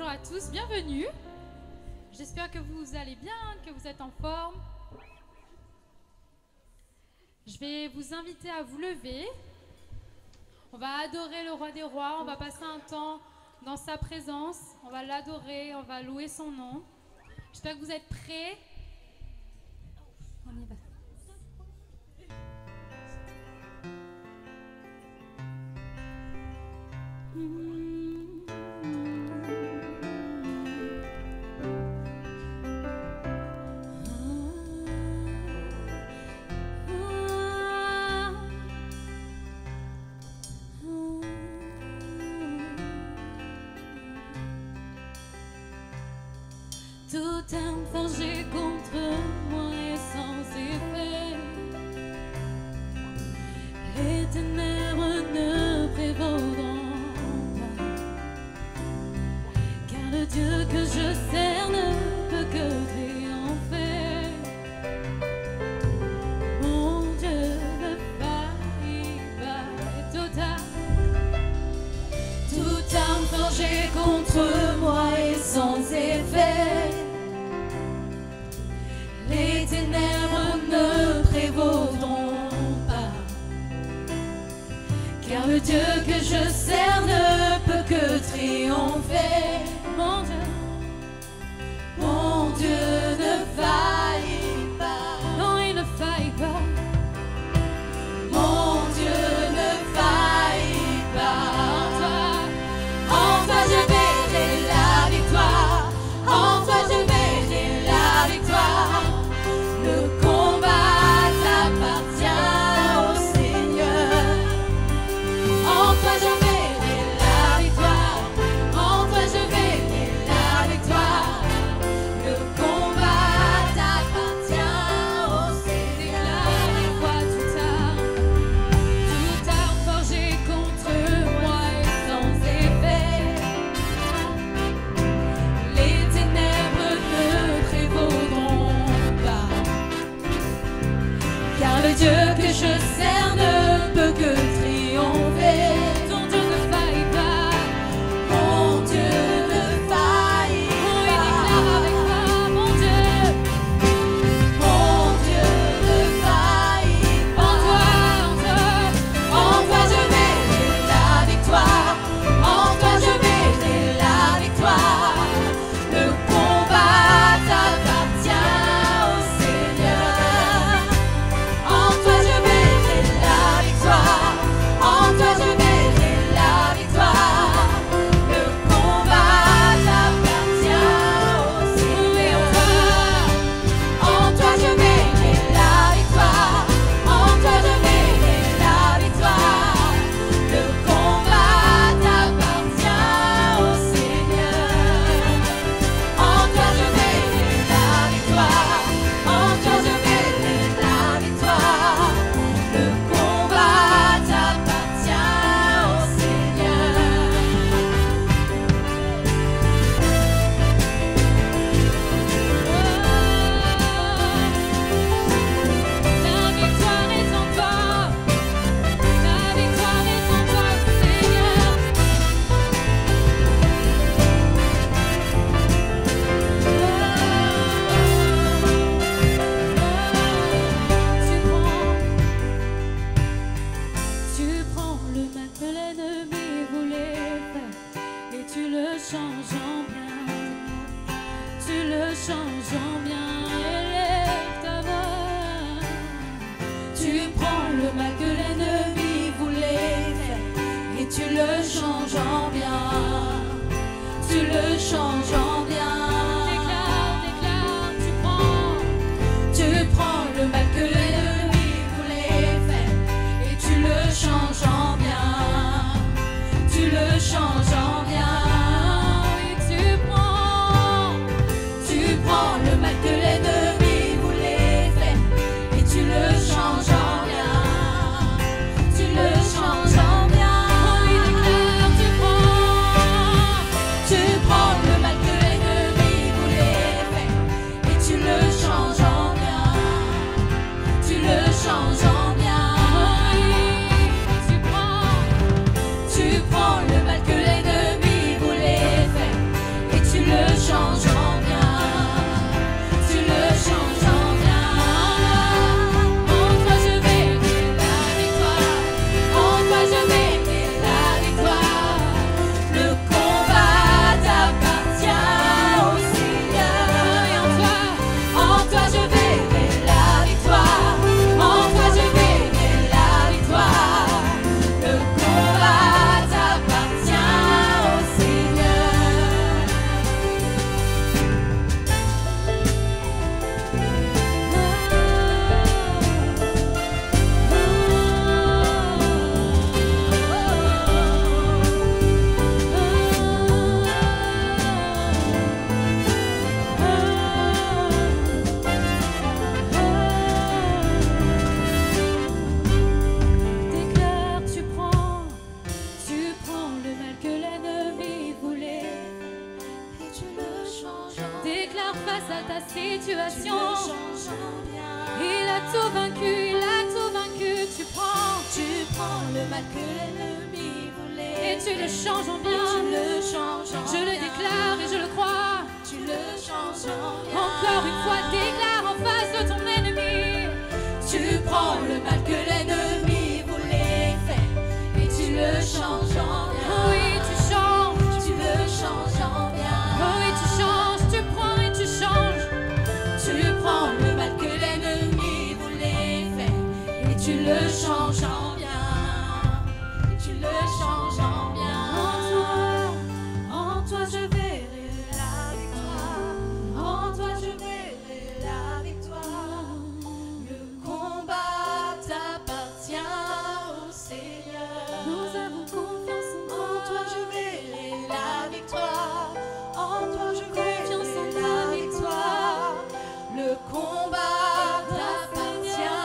à tous, bienvenue. J'espère que vous allez bien, que vous êtes en forme. Je vais vous inviter à vous lever. On va adorer le roi des rois, on va passer un temps dans sa présence, on va l'adorer, on va louer son nom. J'espère que vous êtes prêts. On y va. Toute arme forgée contre moi est sans effet. Les ténèbres ne prévaudront pas, car le Dieu que je sers ne peut que triompher. Mon Dieu ne faillit pas. Toute arme forgée contre moi est sans effet. Les ténèbres ne prévaudront pas, car le Dieu que je sers ne peut que triompher. Mon Dieu ne faillit pas. Non, il ne faillit pas. Mon Dieu ne faillit pas. En toi je verrai la victoire. En toi je verrai la victoire. Le combat t'appartient au Seigneur. En toi je verrai la victoire. En toi je verrai la victoire. Le combat t'appartient au Seigneur. Et quoi toute arme forgée contre moi est sans effet. Les ténèbres ne prévaudront pas, car le Dieu que je sers ne peut que triompher. Ton Dieu ne faillit pas. Mon Dieu ne faillit pas. Il déclare avec moi, mon Dieu ne faillit pas. En toi je verrai la victoire. En toi je verrai la victoire. Le combat t'appartient au Seigneur. En toi je verrai la victoire. En toi je verrai la victoire. Le combat t'appartient au Seigneur. En toi je verrai la victoire. En toi je verrai la victoire. Le combat t'appartient au Seigneur. En toi je verrai la victoire. En toi je verrai la victoire. Le combat t'appartient au Seigneur. La victoire est en toi. La victoire est en toi, Seigneur. Tu prends le mal que l'ennemi voulait faire et tu le changes en bien. Tu le changes en bien. Élève ta voix. Tu prends le mal que l'ennemi voulait faire et tu le changes en bien. Tu le changes en bien. Déclare, tu prends le mal que l'ennemi voulait faire et tu le changes en bien. Tu le changes en bien. Oui, tu prends le mal que l'ennemi voulait faire et tu le changes en bien. situation. Il a tout vaincu, il a tout vaincu. Tu prends le mal que l'ennemi voulait et tu le changes en bien. Je le déclare et je le crois. Tu le changes en bien. Encore une fois, déclare en face de ton ennemi. Tu prends le mal que l'ennemi voulait faire et tu le changes en bien. Oui, tu changes. Tu le changes en bien. Oui, tu changes. Tu prends et tu changes. Tu prends le mal que l'ennemi voulait faire et tu le changes en bien. Et tu le changes en bien. En toi je verrai la victoire. En toi je verrai la victoire. Le combat t'appartient au Seigneur. Nous avons confiance en toi. En toi je verrai la victoire. En toi je verrai la victoire. Le combat t'appartient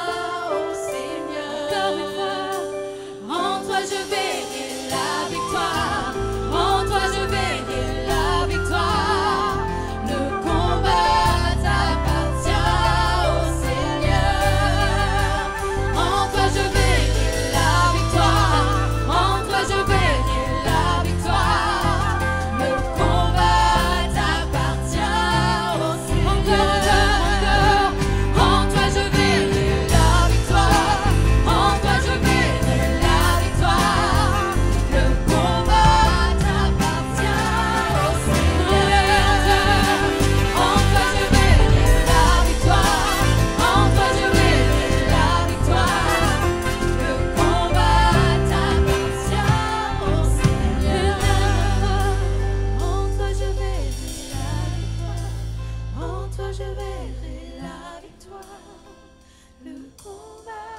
au Seigneur. Encore une fois. En toi je verrai la victoire. En toi je verrai la victoire. Le combat t'appartient au Seigneur. En toi je verrai la victoire. En toi je verrai la victoire. Le combat t'appartient au Seigneur. En toi je verrai la victoire. En toi je verrai la victoire. Le combat t'appartient au Seigneur. En toi je verrai la victoire. En toi je verrai la victoire. Le combat t'appartient au Seigneur. En toi je verrai la victoire. En toi je verrai la victoire. Le combat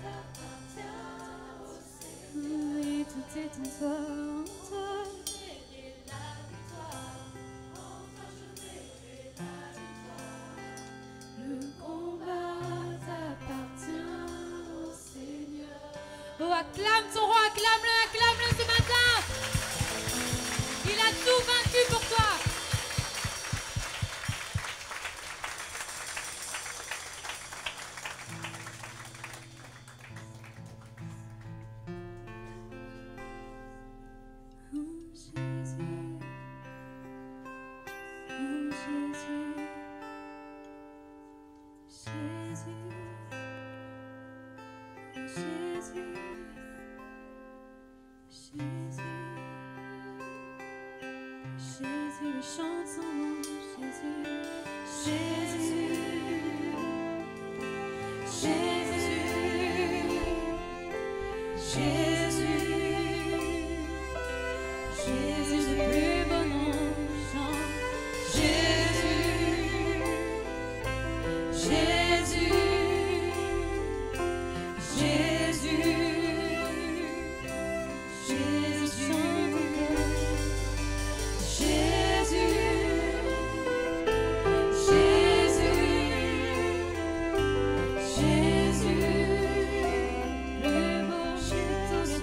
t'appartient au Seigneur. Oui, tout est en toi, en toi. Le combat t'appartient au Seigneur. Oh, acclame ton roi, acclame-le, acclame-le ce matin. Il a tout vaincu pour toi. Jésus, chante son nom, Jésus, Jésus, Jésus, Jésus, Jésus, le plus beau nom, chante Jésus, Jésus, Jésus, Jésus, chante encore. Jésus, Jésus, Jésus, le beau Jésus.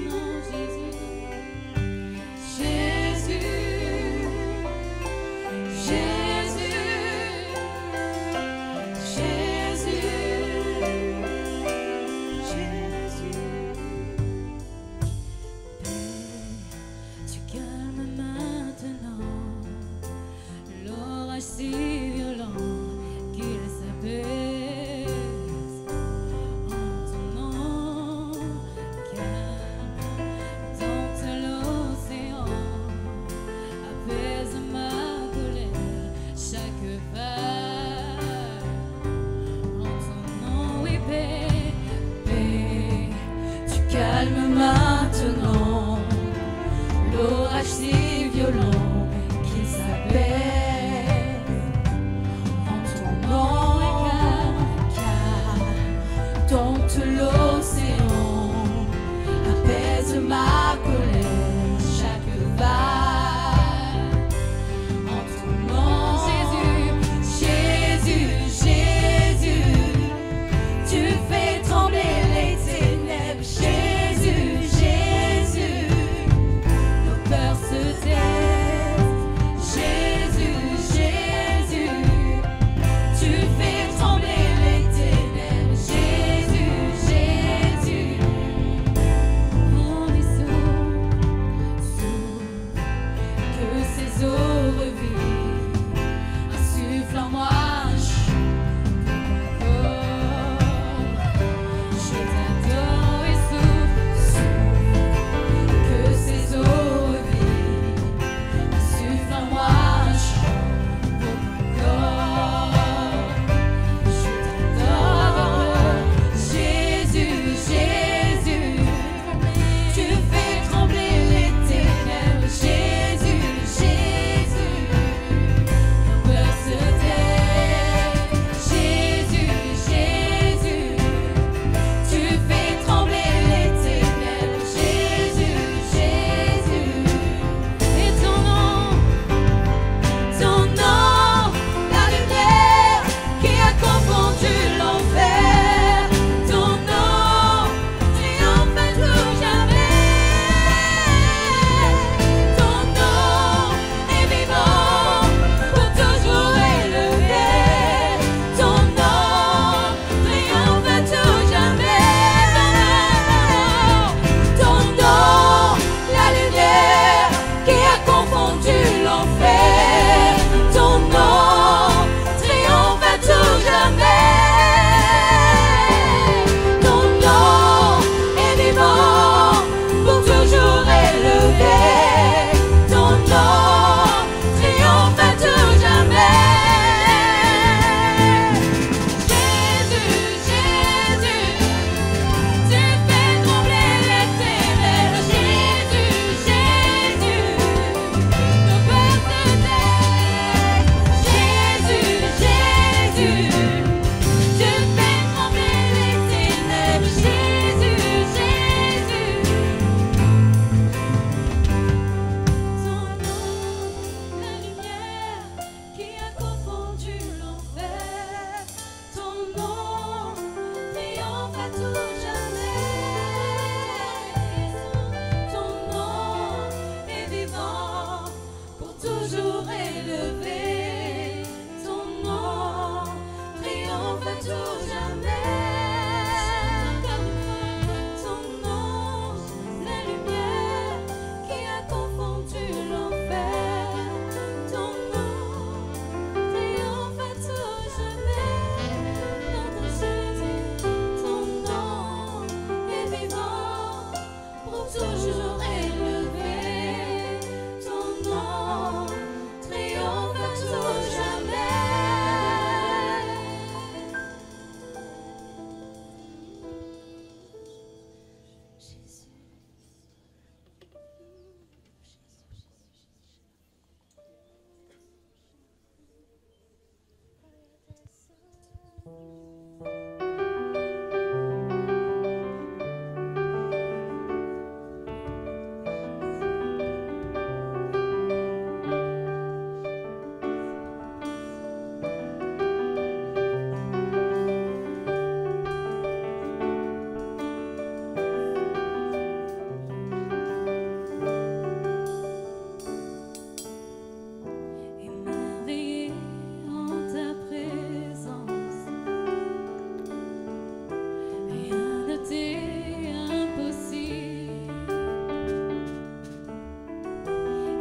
toujours élevé, ton nom triomphe à tout jamais. Émerveillé en ta présence, rien ne t'est impossible.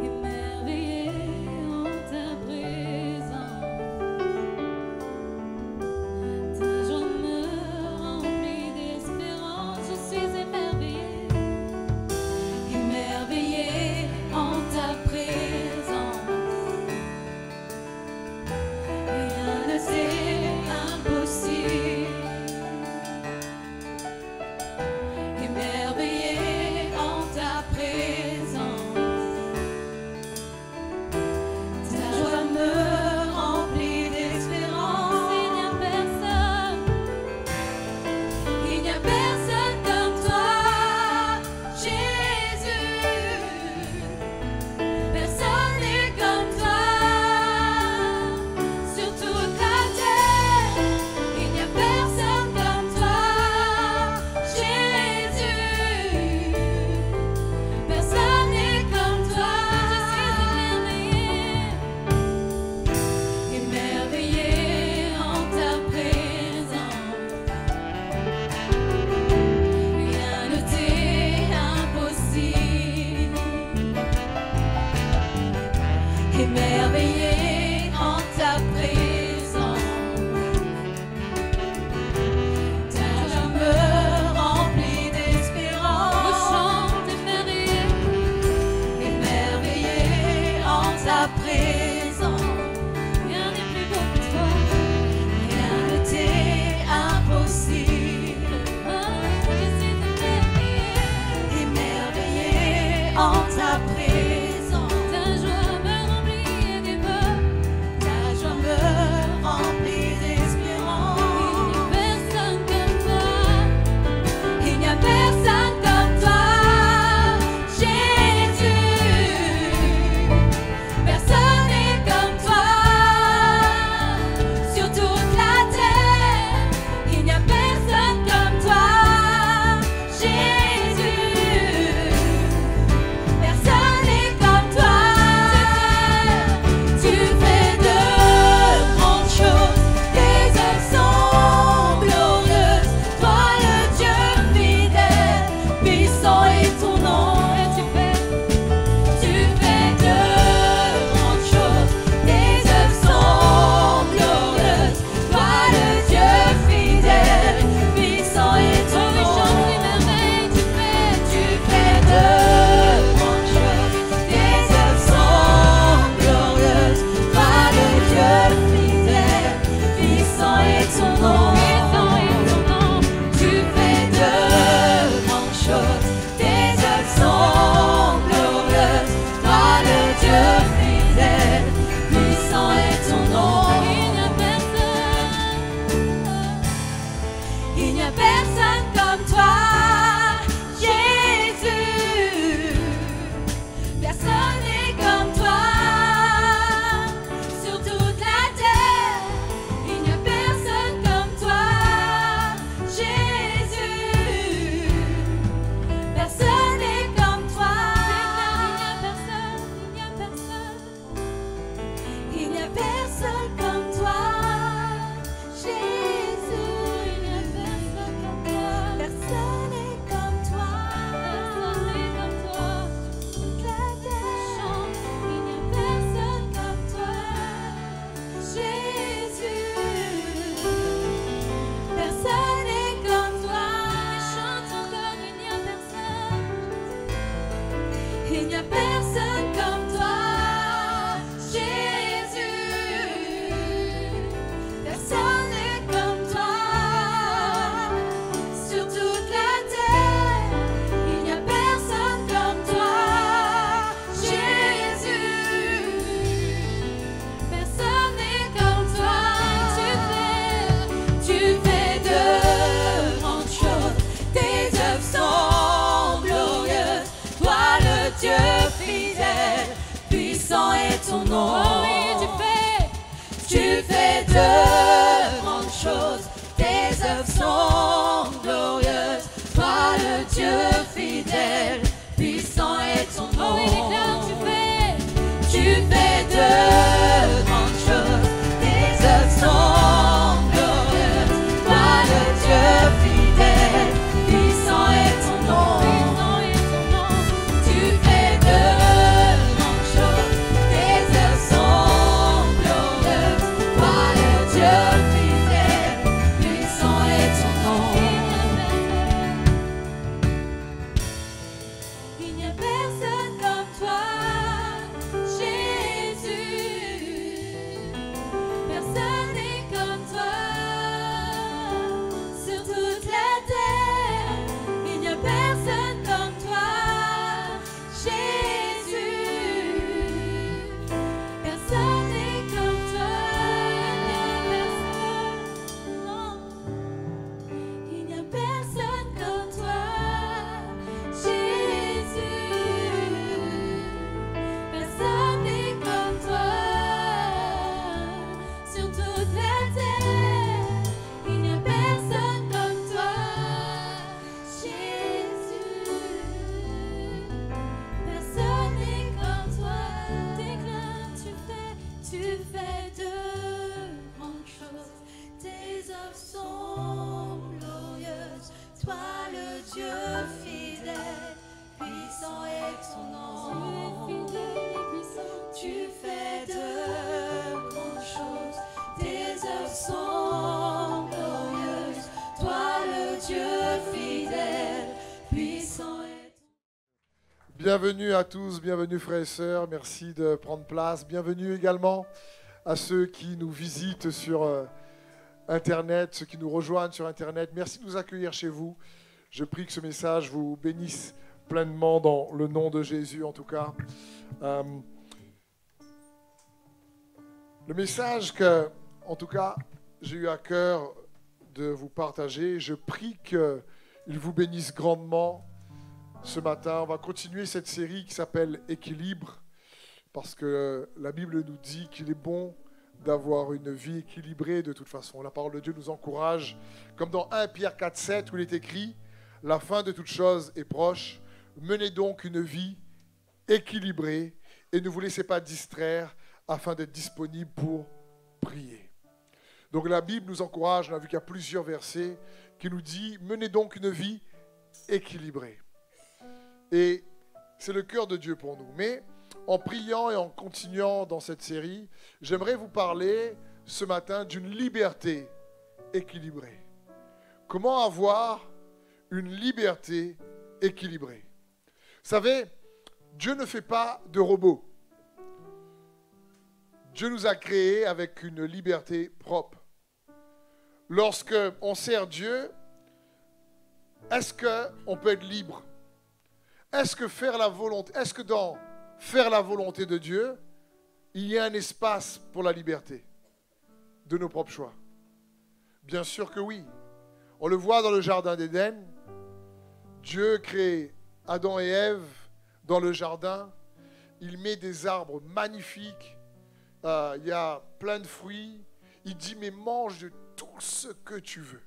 Émerveillé en ta présence, ta joie me remplit d'espérance. Je suis émerveillé, émerveillé en ta présence. Rien ne t'est impossible. Émerveillé en ta présence, ta joie me remplit d'espérance. Il n'y a personne comme toi, Jésus. Personne n'est comme toi. Sur toute la terre, il n'y a personne comme toi, Jésus. Personne n'est comme toi. Je suis émerveillé en ta présence. Rien ne t'est impossible. Émerveillé en ta présence, ta joie me remplit d'espérance. Je chante émerveillé en ta présence. Rien n'est plus beau que toi, rien ne t'est impossible. Je suis émerveillé en ta présence. Ta joie me remplit des peurs, ta joie me remplit d'espérance. Il n'y a personne comme toi, Jésus. Personne n'est comme toi. Sur toute la terre, il n'y a personne comme toi, Jésus. Personne Il n'y a personne comme toi, Jésus. Personne n'est comme toi sur toute la terre. Il n'y a personne comme toi, Jésus. Personne n'est comme toi. Tu fais de grandes choses. Tes œuvres sont glorieuses. Toi le Dieu fidèle, puissant est ton nom. Oh oui, tu fais de grandes choses. Tes œuvres sont glorieuses. Toi le Dieu fidèle, puissant est ton nom. Oh oui, tu fais de grandes choses. Tes œuvres sont glorieuses. Toi le Dieu fidèle, puissant est ton nom. Tu fais de grandes choses. Tes œuvres sont glorieuses. Toi le Dieu fidèle, puissant est ton nom. Il n'y a personne comme toi, Jésus. Personne n'est comme toi sur toute la terre. Il n'y a personne comme toi, Jésus. Personne n'est comme toi. Il n'y a personne comme toi, Jésus. Personne n'est comme toi sur toute la terre. Il n'y a personne comme toi, Jésus. Personne n'est comme toi. Déclare, tu fais de grandes choses. Tes œuvres sont glorieuses. Toi le Dieu fidèle, puissant est ton nom. Tu fais de grandes choses. Tes œuvres sont glorieuses. Toi le Dieu fidèle, puissant est ton nom. Bienvenue à tous, bienvenue frères et sœurs, merci de prendre place. Bienvenue également à ceux qui nous visitent sur Internet, ceux qui nous rejoignent sur Internet. Merci de nous accueillir chez vous. Je prie que ce message vous bénisse pleinement dans le nom de Jésus en tout cas. Le message que, en tout cas, j'ai eu à cœur de vous partager, je prie qu'il vous bénisse grandement. Ce matin, on va continuer cette série qui s'appelle Équilibre, parce que la Bible nous dit qu'il est bon d'avoir une vie équilibrée de toute façon. La parole de Dieu nous encourage, comme dans 1 Pierre 4,7 où il est écrit « La fin de toute chose est proche, menez donc une vie équilibrée et ne vous laissez pas distraire afin d'être disponible pour prier. » Donc la Bible nous encourage, on a vu qu'il y a plusieurs versets qui nous disent « Menez donc une vie équilibrée ». Et c'est le cœur de Dieu pour nous. Mais en priant et en continuant dans cette série, j'aimerais vous parler ce matin d'une liberté équilibrée. Comment avoir une liberté équilibrée? Vous savez, Dieu ne fait pas de robots. Dieu nous a créés avec une liberté propre. Lorsque on sert Dieu, est-ce qu'on peut être libre? Est-ce que dans faire la volonté de Dieu, il y a un espace pour la liberté de nos propres choix? Bien sûr que oui. On le voit dans le jardin d'Éden. Dieu crée Adam et Ève dans le jardin. Il met des arbres magnifiques. Il y a plein de fruits. Il dit, mais mange de tout ce que tu veux.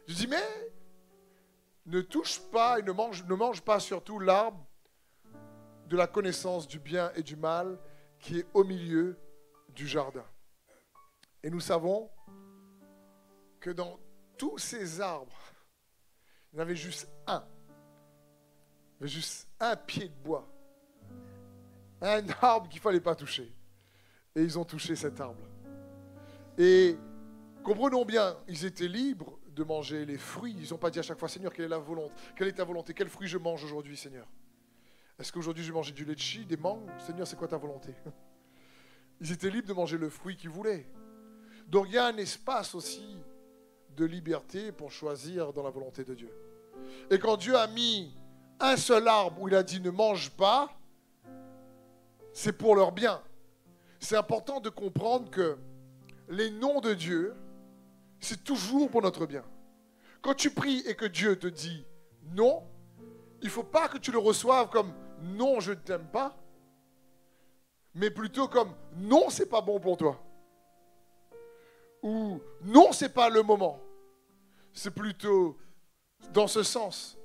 Je dis, mais ne touche pas et ne mange pas surtout l'arbre de la connaissance du bien et du mal qui est au milieu du jardin. Et nous savons que dans tous ces arbres, il y en avait juste un. Il y avait juste un pied de bois. Un arbre qu'il ne fallait pas toucher. Et ils ont touché cet arbre. Et comprenons bien, ils étaient libres de manger les fruits. Ils n'ont pas dit à chaque fois, Seigneur, quelle est ta volonté? Quel fruit je mange aujourd'hui, Seigneur? Est-ce qu'aujourd'hui je vais manger du litchi, des mangues? Seigneur, c'est quoi ta volonté? Ils étaient libres de manger le fruit qu'ils voulaient. Donc il y a un espace aussi de liberté pour choisir dans la volonté de Dieu. Et quand Dieu a mis un seul arbre où il a dit ne mange pas, c'est pour leur bien. C'est important de comprendre que les noms de Dieu, c'est toujours pour notre bien. Quand tu pries et que Dieu te dit non, il ne faut pas que tu le reçoives comme non, je ne t'aime pas, mais plutôt comme non, c'est pas bon pour toi. Ou non, c'est pas le moment. C'est plutôt dans ce sens.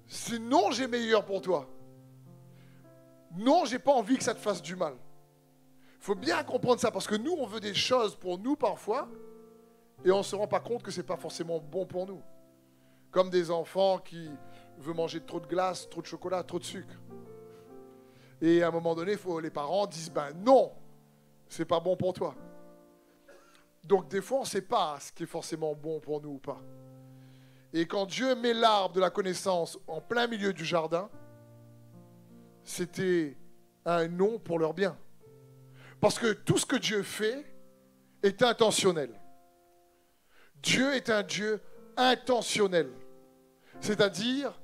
C'est non, j'ai meilleur pour toi. Non, j'ai pas envie que ça te fasse du mal. Il faut bien comprendre ça parce que nous, on veut des choses pour nous parfois et on ne se rend pas compte que ce n'est pas forcément bon pour nous. Comme des enfants qui veulent manger trop de glace, trop de chocolat, trop de sucre. Et à un moment donné, les parents disent ben non, c'est pas bon pour toi. Donc des fois, on ne sait pas ce qui est forcément bon pour nous ou pas. Et quand Dieu met l'arbre de la connaissance en plein milieu du jardin, c'était un non pour leur bien. Parce que tout ce que Dieu fait est intentionnel. Dieu est un Dieu intentionnel. C'est-à-dire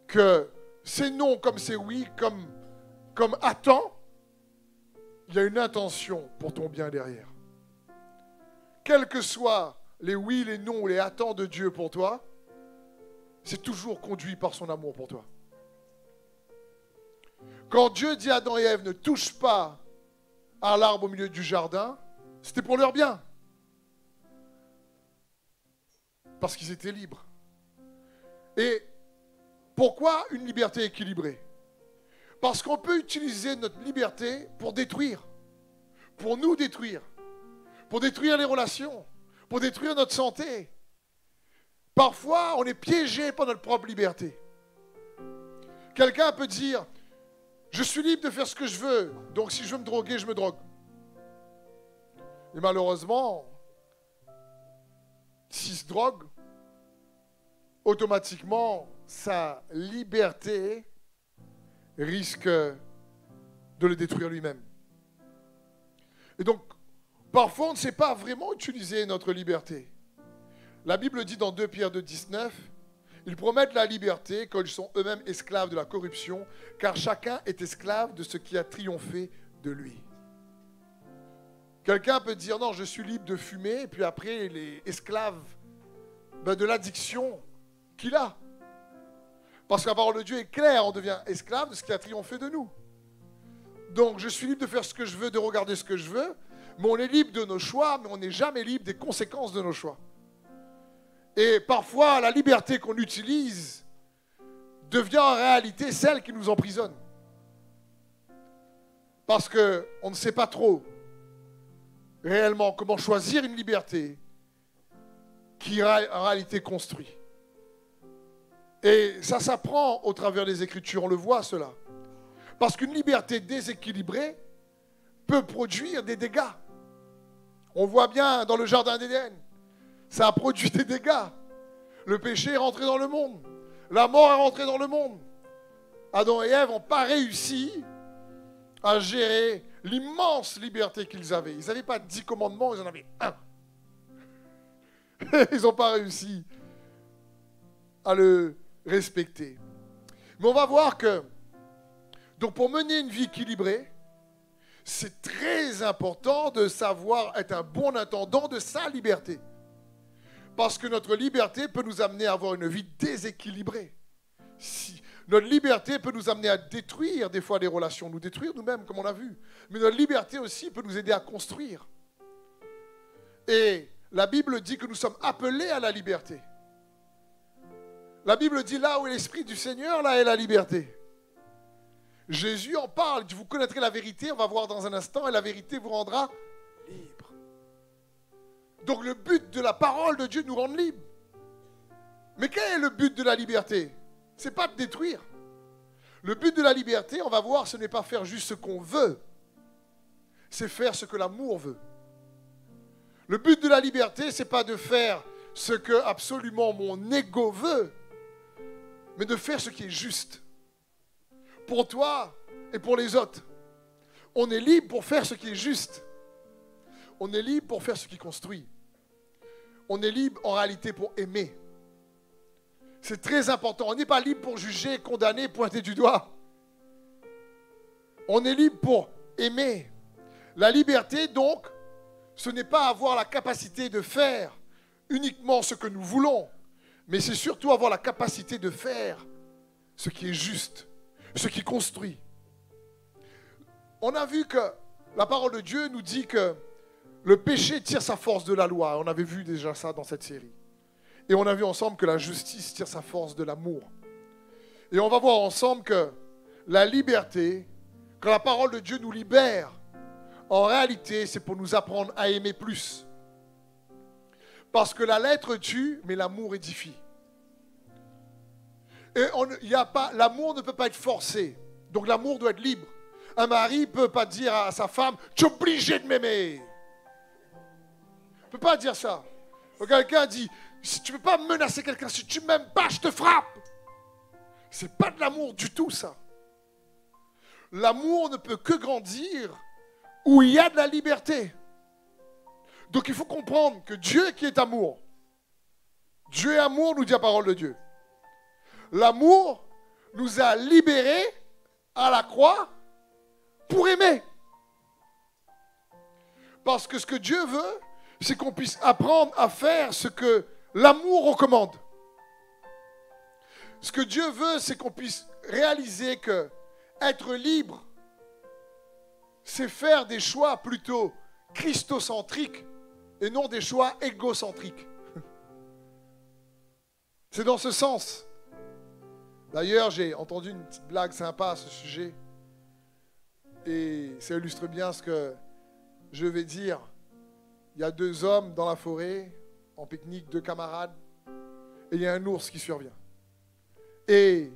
que c'est non comme c'est oui, comme attends, il y a une intention pour ton bien derrière. Quels que soient les oui, les non ou les attends de Dieu pour toi, c'est toujours conduit par son amour pour toi. Quand Dieu dit à Adam et Ève ne touche pas à l'arbre au milieu du jardin, c'était pour leur bien. Parce qu'ils étaient libres. Et pourquoi une liberté équilibrée? Parce qu'on peut utiliser notre liberté pour détruire, pour nous détruire, pour détruire les relations, pour détruire notre santé. Parfois, on est piégé par notre propre liberté. Quelqu'un peut dire, je suis libre de faire ce que je veux, donc si je veux me droguer, je me drogue. Et malheureusement, s'il se drogue, automatiquement, sa liberté risque de le détruire lui-même. Et donc, parfois, on ne sait pas vraiment utiliser notre liberté. La Bible dit dans 2 Pierre 2,19, ils promettent la liberté quand ils sont eux-mêmes esclaves de la corruption, car chacun est esclave de ce qui a triomphé de lui. Quelqu'un peut dire, non, je suis libre de fumer, et puis après, il est esclave de l'addiction qu'il a. Parce que la parole de Dieu est claire, on devient esclave de ce qui a triomphé de nous. Donc, je suis libre de faire ce que je veux, de regarder ce que je veux, mais on est libre de nos choix, mais on n'est jamais libre des conséquences de nos choix. Et parfois, la liberté qu'on utilise devient en réalité celle qui nous emprisonne. Parce qu'on ne sait pas trop réellement comment choisir une liberté qui en réalité construit. Et ça s'apprend au travers des Écritures, on le voit cela. Parce qu'une liberté déséquilibrée peut produire des dégâts. On voit bien dans le jardin d'Éden, ça a produit des dégâts. Le péché est rentré dans le monde. La mort est rentrée dans le monde. Adam et Ève n'ont pas réussi à gérer l'immense liberté qu'ils avaient. Ils n'avaient pas 10 commandements, ils en avaient un. Ils n'ont pas réussi à le respecter. Mais on va voir que, donc pour mener une vie équilibrée, c'est très important de savoir être un bon intendant de sa liberté. Parce que notre liberté peut nous amener à avoir une vie déséquilibrée. Notre liberté peut nous amener à détruire des fois des relations, nous détruire nous-mêmes, comme on a vu. Mais notre liberté aussi peut nous aider à construire. Et la Bible dit que nous sommes appelés à la liberté. La Bible dit là où est l'Esprit du Seigneur, là est la liberté. Jésus en parle, vous connaîtrez la vérité, on va voir dans un instant, et la vérité vous rendra libre. Donc le but de la parole de Dieu nous rend libre. Mais quel est le but de la liberté? Ce n'est pas de détruire. Le but de la liberté, on va voir, ce n'est pas faire juste ce qu'on veut, c'est faire ce que l'amour veut. Le but de la liberté, ce n'est pas de faire ce que absolument mon ego veut, mais de faire ce qui est juste. pour toi et pour les autres. On est libre pour faire ce qui est juste. On est libre pour faire ce qui construit. On est libre en réalité pour aimer. C'est très important. On n'est pas libre pour juger, condamner, pointer du doigt. On est libre pour aimer. La liberté, donc, ce n'est pas avoir la capacité de faire uniquement ce que nous voulons, mais c'est surtout avoir la capacité de faire ce qui est juste, ce qui construit. On a vu que la parole de Dieu nous dit que le péché tire sa force de la loi. On avait vu déjà ça dans cette série. Et on a vu ensemble que la justice tire sa force de l'amour. Et on va voir ensemble que la liberté, quand la parole de Dieu nous libère, en réalité, c'est pour nous apprendre à aimer plus. Parce que la lettre tue, mais l'amour édifie. Et l'amour ne peut pas être forcé. Donc l'amour doit être libre. Un mari ne peut pas dire à sa femme, tu es obligé de m'aimer. Il ne peut pas dire ça. Donc quelqu'un dit, si tu ne peux pas menacer quelqu'un, si tu ne m'aimes pas, je te frappe. Ce n'est pas de l'amour du tout, ça. L'amour ne peut que grandir où il y a de la liberté. Donc il faut comprendre que Dieu qui est amour, Dieu est amour, nous dit la parole de Dieu. L'amour nous a libérés à la croix pour aimer. Parce que ce que Dieu veut, c'est qu'on puisse apprendre à faire ce que l'amour recommande. Ce que Dieu veut, c'est qu'on puisse réaliser que être libre, c'est faire des choix plutôt christocentriques et non des choix égocentriques. C'est dans ce sens. D'ailleurs, j'ai entendu une petite blague sympa à ce sujet. Et ça illustre bien ce que je vais dire. Il y a deux hommes dans la forêt, en pique-nique, deux camarades. Et il y a un ours qui survient. Et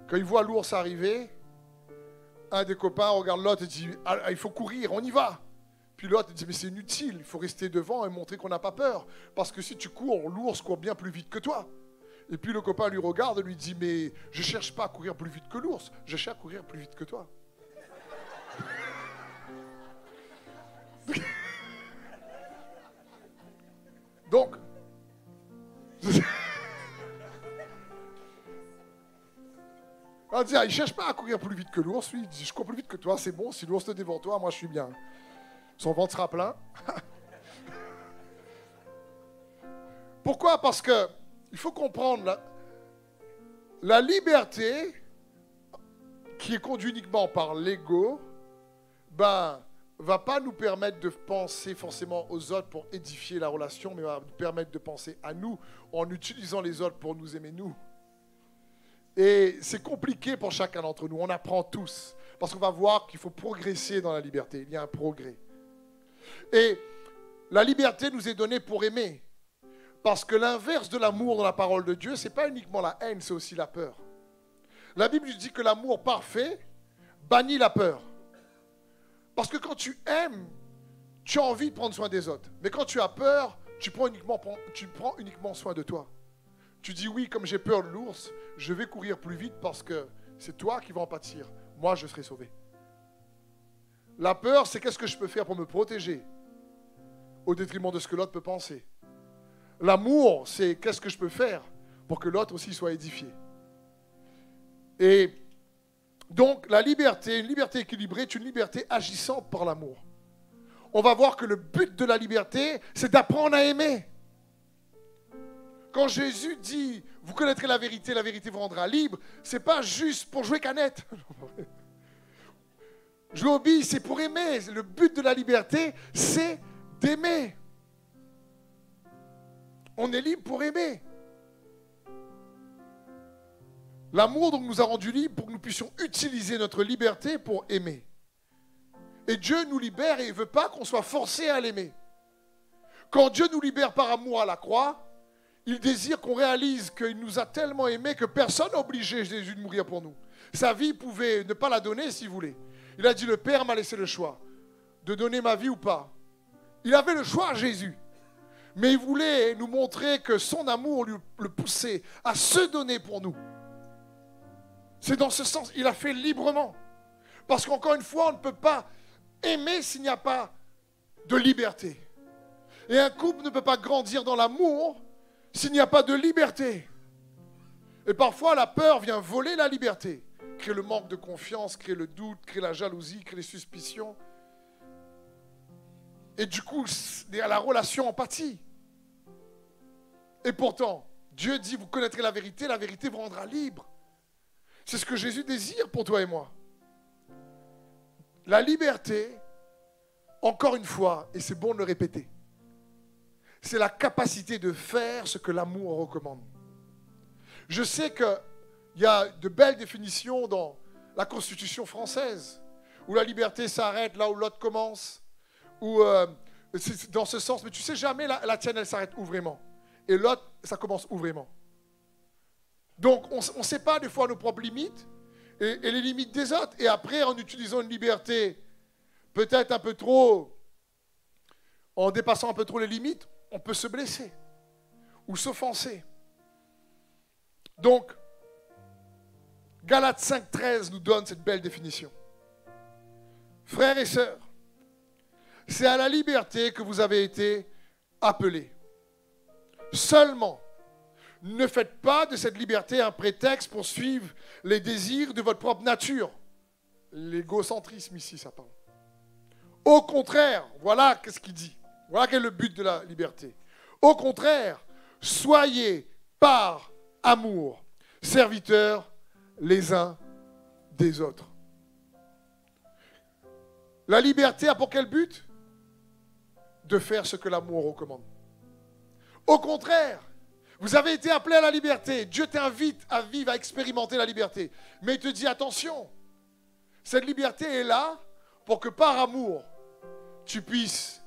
quand il voit l'ours arriver, un des copains regarde l'autre et dit « Ah, il faut courir, on y va !» Puis l'autre dit « Mais c'est inutile, il faut rester devant et montrer qu'on n'a pas peur. Parce que si tu cours, l'ours court bien plus vite que toi. » Et puis le copain lui regarde et lui dit « Mais je ne cherche pas à courir plus vite que l'ours, je cherche à courir plus vite que toi. » Donc, on dit, il ne cherche pas à courir plus vite que l'ours, lui, il dit, je cours plus vite que toi, c'est bon, si l'ours te dévore toi, moi je suis bien. Son ventre sera plein. Pourquoi? Parce que il faut comprendre la liberté qui est conduite uniquement par l'ego, va pas nous permettre de penser forcément aux autres pour édifier la relation, mais va nous permettre de penser à nous en utilisant les autres pour nous aimer nous. Et c'est compliqué pour chacun d'entre nous, on apprend tous, parce qu'on va voir qu'il faut progresser dans la liberté, il y a un progrès. Et la liberté nous est donnée pour aimer, parce que l'inverse de l'amour dans la parole de Dieu, ce n'est pas uniquement la haine, c'est aussi la peur. La Bible dit que l'amour parfait bannit la peur. Parce que quand tu aimes, tu as envie de prendre soin des autres. Mais quand tu as peur, tu prends uniquement soin de toi. Tu dis oui, comme j'ai peur de l'ours, je vais courir plus vite parce que c'est toi qui vas en pâtir. Moi, je serai sauvé. La peur, c'est qu'est-ce que je peux faire pour me protéger au détriment de ce que l'autre peut penser. L'amour, c'est qu'est-ce que je peux faire pour que l'autre aussi soit édifié. Et donc, la liberté, une liberté équilibrée, est une liberté agissante par l'amour. On va voir que le but de la liberté, c'est d'apprendre à aimer. Quand Jésus dit, vous connaîtrez la vérité vous rendra libre, ce n'est pas juste pour jouer canette. Je obéis, c'est pour aimer. Le but de la liberté, c'est d'aimer. On est libre pour aimer. L'amour donc nous a rendus libres pour que nous puissions utiliser notre liberté pour aimer. Et Dieu nous libère et il ne veut pas qu'on soit forcé à l'aimer. Quand Dieu nous libère par amour à la croix, il désire qu'on réalise qu'il nous a tellement aimés que personne n'a obligé Jésus de mourir pour nous. Sa vie, il pouvait ne pas la donner s'il voulait. Il a dit, le Père m'a laissé le choix de donner ma vie ou pas. Il avait le choix, Jésus. Mais il voulait nous montrer que son amour le poussait à se donner pour nous. C'est dans ce sens, il a fait librement. Parce qu'encore une fois, on ne peut pas aimer s'il n'y a pas de liberté. Et un couple ne peut pas grandir dans l'amour s'il n'y a pas de liberté. Et parfois, la peur vient voler la liberté, créer le manque de confiance, créer le doute, créer la jalousie, créer les suspicions. Et du coup, la relation en pâtit. Et pourtant, Dieu dit, vous connaîtrez la vérité vous rendra libre. C'est ce que Jésus désire pour toi et moi. La liberté, encore une fois, et c'est bon de le répéter, c'est la capacité de faire ce que l'amour recommande. Je sais qu'il y a de belles définitions dans la Constitution française, où la liberté s'arrête là où l'autre commence, ou c'est dans ce sens, mais tu sais jamais la tienne, elle s'arrête où vraiment. Et l'autre, ça commence où vraiment. Donc, on ne sait pas des fois nos propres limites et les limites des autres. Et après, en utilisant une liberté peut-être un peu trop, en dépassant un peu trop les limites, on peut se blesser ou s'offenser. Donc, Galates 5,13 nous donne cette belle définition. Frères et sœurs, c'est à la liberté que vous avez été appelés. Seulement, ne faites pas de cette liberté un prétexte pour suivre les désirs de votre propre nature. L'égocentrisme ici, ça parle. Au contraire, voilà ce qu'il dit. Voilà quel est le but de la liberté. Au contraire, soyez par amour, serviteurs les uns des autres. La liberté a pour quel but? De faire ce que l'amour recommande. Au contraire, vous avez été appelés à la liberté. Dieu t'invite à vivre, à expérimenter la liberté. Mais il te dit, attention, cette liberté est là pour que par amour, tu puisses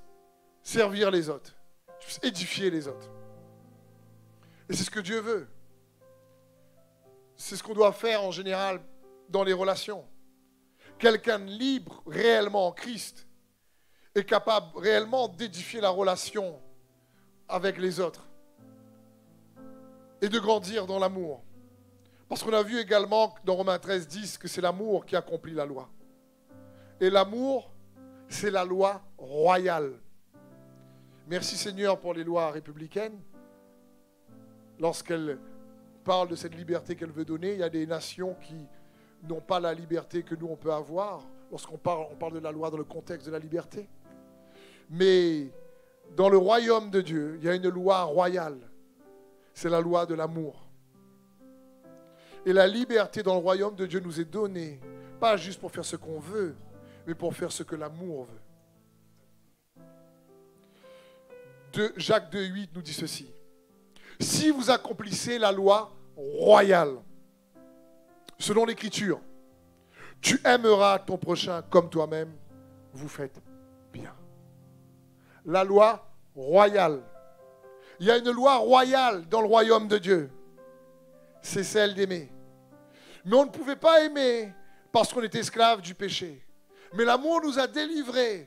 servir les autres, tu puisses édifier les autres. Et c'est ce que Dieu veut. C'est ce qu'on doit faire en général dans les relations. Quelqu'un de libre réellement en Christ est capable réellement d'édifier la relation avec les autres et de grandir dans l'amour. Parce qu'on a vu également dans Romains 13,10 que c'est l'amour qui accomplit la loi. Et l'amour, c'est la loi royale. Merci Seigneur pour les lois républicaines. Lorsqu'elles parlent de cette liberté qu'elle veut donner, il y a des nations qui n'ont pas la liberté que nous on peut avoir. Lorsqu'on parle, on parle de la loi dans le contexte de la liberté. Mais dans le royaume de Dieu, il y a une loi royale. C'est la loi de l'amour. Et la liberté dans le royaume de Dieu nous est donnée, pas juste pour faire ce qu'on veut, mais pour faire ce que l'amour veut. Jacques 2,8 nous dit ceci. Si vous accomplissez la loi royale, selon l'Écriture, tu aimeras ton prochain comme toi-même, vous faites bien. La loi royale. Il y a une loi royale dans le royaume de Dieu. C'est celle d'aimer. Mais on ne pouvait pas aimer parce qu'on était esclave du péché. Mais l'amour nous a délivrés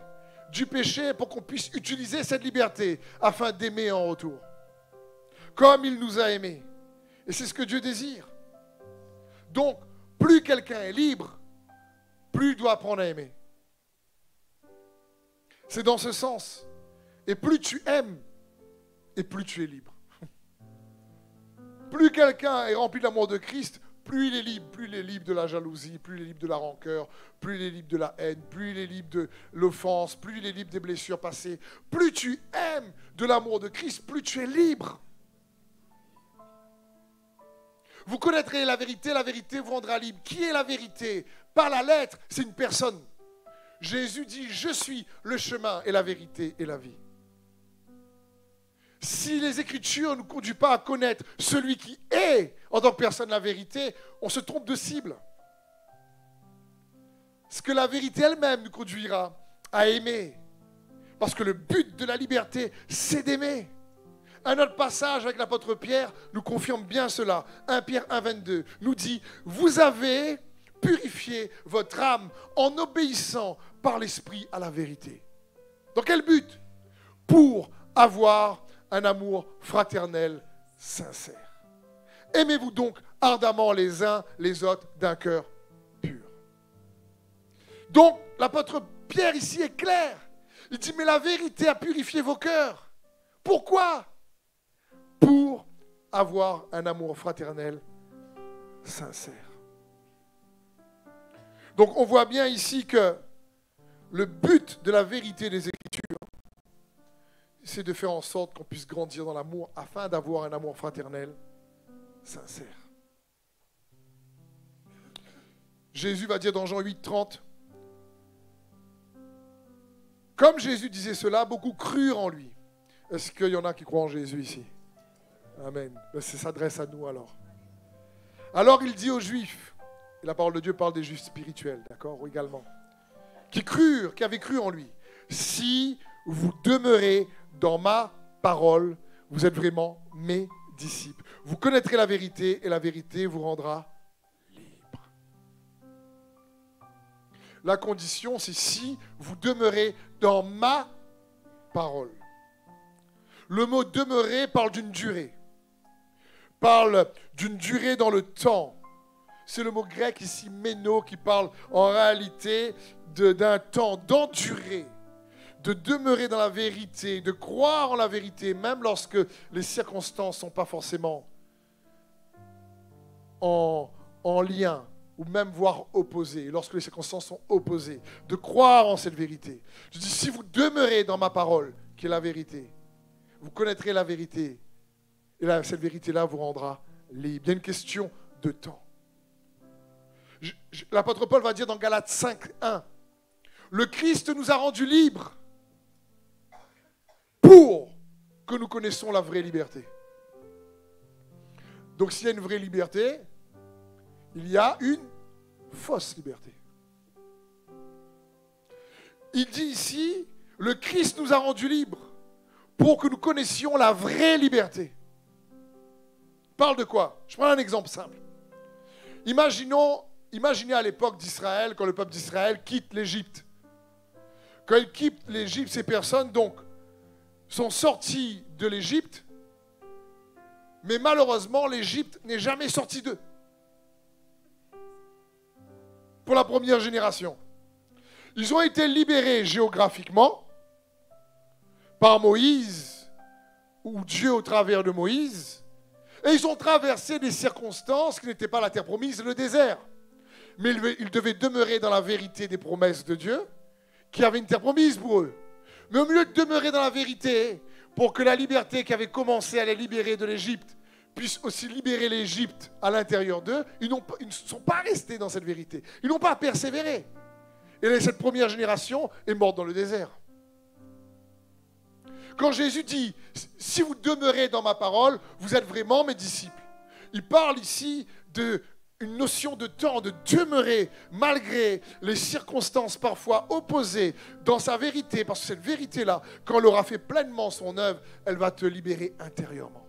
du péché pour qu'on puisse utiliser cette liberté afin d'aimer en retour. Comme il nous a aimés. Et c'est ce que Dieu désire. Donc, plus quelqu'un est libre, plus il doit apprendre à aimer. C'est dans ce sens. Et plus tu aimes, et plus tu es libre. Plus quelqu'un est rempli de l'amour de Christ, plus il est libre. Plus il est libre de la jalousie, plus il est libre de la rancœur, plus il est libre de la haine, plus il est libre de l'offense, plus il est libre des blessures passées. Plus tu aimes de l'amour de Christ, plus tu es libre. Vous connaîtrez la vérité vous rendra libre. Qui est la vérité? Par la lettre, c'est une personne. Jésus dit, je suis le chemin et la vérité et la vie. Si les Écritures ne nous conduisent pas à connaître celui qui est en tant que personne la vérité, on se trompe de cible. Ce que la vérité elle-même nous conduira à aimer. Parce que le but de la liberté, c'est d'aimer. Un autre passage avec l'apôtre Pierre nous confirme bien cela. 1 Pierre 1,22 nous dit, vous avez purifié votre âme en obéissant par l'esprit à la vérité. Dans quel but? Pour avoir un amour fraternel sincère. Aimez-vous donc ardemment les uns les autres d'un cœur pur. Donc, l'apôtre Pierre ici est clair. Il dit, mais la vérité a purifié vos cœurs. Pourquoi? Pour avoir un amour fraternel sincère. Donc, on voit bien ici que le but de la vérité des Écritures, c'est de faire en sorte qu'on puisse grandir dans l'amour afin d'avoir un amour fraternel sincère. Jésus va dire dans Jean 8, 30, comme Jésus disait cela, beaucoup crurent en lui. Est-ce qu'il y en a qui croient en Jésus ici? Amen. Ça s'adresse à nous alors. Alors il dit aux Juifs, et la parole de Dieu parle des Juifs spirituels, d'accord, également, qui crurent, qui avaient cru en lui. Si vous demeurez dans ma parole, vous êtes vraiment mes disciples. Vous connaîtrez la vérité et la vérité vous rendra libre. La condition, c'est si vous demeurez dans ma parole. Le mot demeurer parle d'une durée. Parle d'une durée dans le temps. C'est le mot grec ici, méno, qui parle en réalité d'un temps, d'endurer, de demeurer dans la vérité, de croire en la vérité, même lorsque les circonstances ne sont pas forcément en lien, ou même voire opposées, lorsque les circonstances sont opposées, de croire en cette vérité. Je dis, si vous demeurez dans ma parole, qui est la vérité, vous connaîtrez la vérité, et cette vérité-là vous rendra libre. Il y a une question de temps. L'apôtre Paul va dire dans Galates 5, 1, le Christ nous a rendus libres pour que nous connaissions la vraie liberté. Donc s'il y a une vraie liberté, il y a une fausse liberté. Il dit ici, le Christ nous a rendus libres pour que nous connaissions la vraie liberté. Il parle de quoi? Je prends un exemple simple. Imaginez à l'époque d'Israël, quand le peuple d'Israël quitte l'Égypte. Quand ils quittent l'Égypte, ces personnes donc sont sorties de l'Égypte, mais malheureusement, l'Égypte n'est jamais sortie d'eux. Pour la première génération. Ils ont été libérés géographiquement par Moïse, ou Dieu au travers de Moïse, et ils ont traversé des circonstances qui n'étaient pas la terre promise, le désert. Mais ils devaient demeurer dans la vérité des promesses de Dieu, qui avait une terre promise pour eux. Mais au lieu de demeurer dans la vérité, pour que la liberté qui avait commencé à les libérer de l'Égypte puisse aussi libérer l'Égypte à l'intérieur d'eux, ils ne sont pas restés dans cette vérité. Ils n'ont pas persévéré. Et cette première génération est morte dans le désert. Quand Jésus dit, si vous demeurez dans ma parole, vous êtes vraiment mes disciples. Il parle ici d'une notion de temps, de demeurer malgré les circonstances parfois opposées dans sa vérité, parce que cette vérité-là, quand elle aura fait pleinement son œuvre, elle va te libérer intérieurement.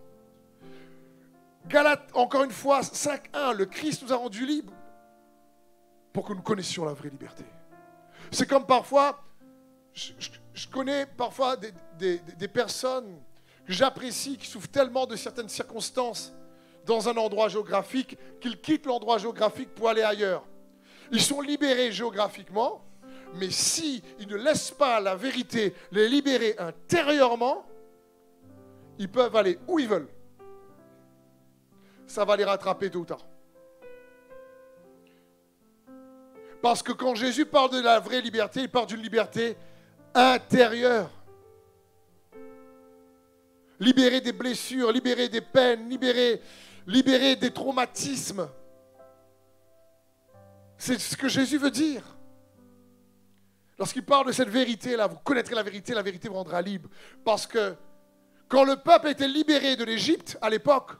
Galates, encore une fois, 5.1, le Christ nous a rendus libres pour que nous connaissions la vraie liberté. C'est comme parfois, je connais parfois des personnes que j'apprécie, qui souffrent tellement de certaines circonstances dans un endroit géographique, qu'ils quittent l'endroit géographique pour aller ailleurs. Ils sont libérés géographiquement, mais s'ils ne laissent pas la vérité les libérer intérieurement, ils peuvent aller où ils veulent. Ça va les rattraper tôt ou tard. Parce que quand Jésus parle de la vraie liberté, il parle d'une liberté intérieure. Libérer des blessures, libérer des peines, libérer des traumatismes. C'est ce que Jésus veut dire. Lorsqu'il parle de cette vérité-là, vous connaîtrez la vérité vous rendra libre. Parce que quand le peuple était libéré de l'Égypte à l'époque,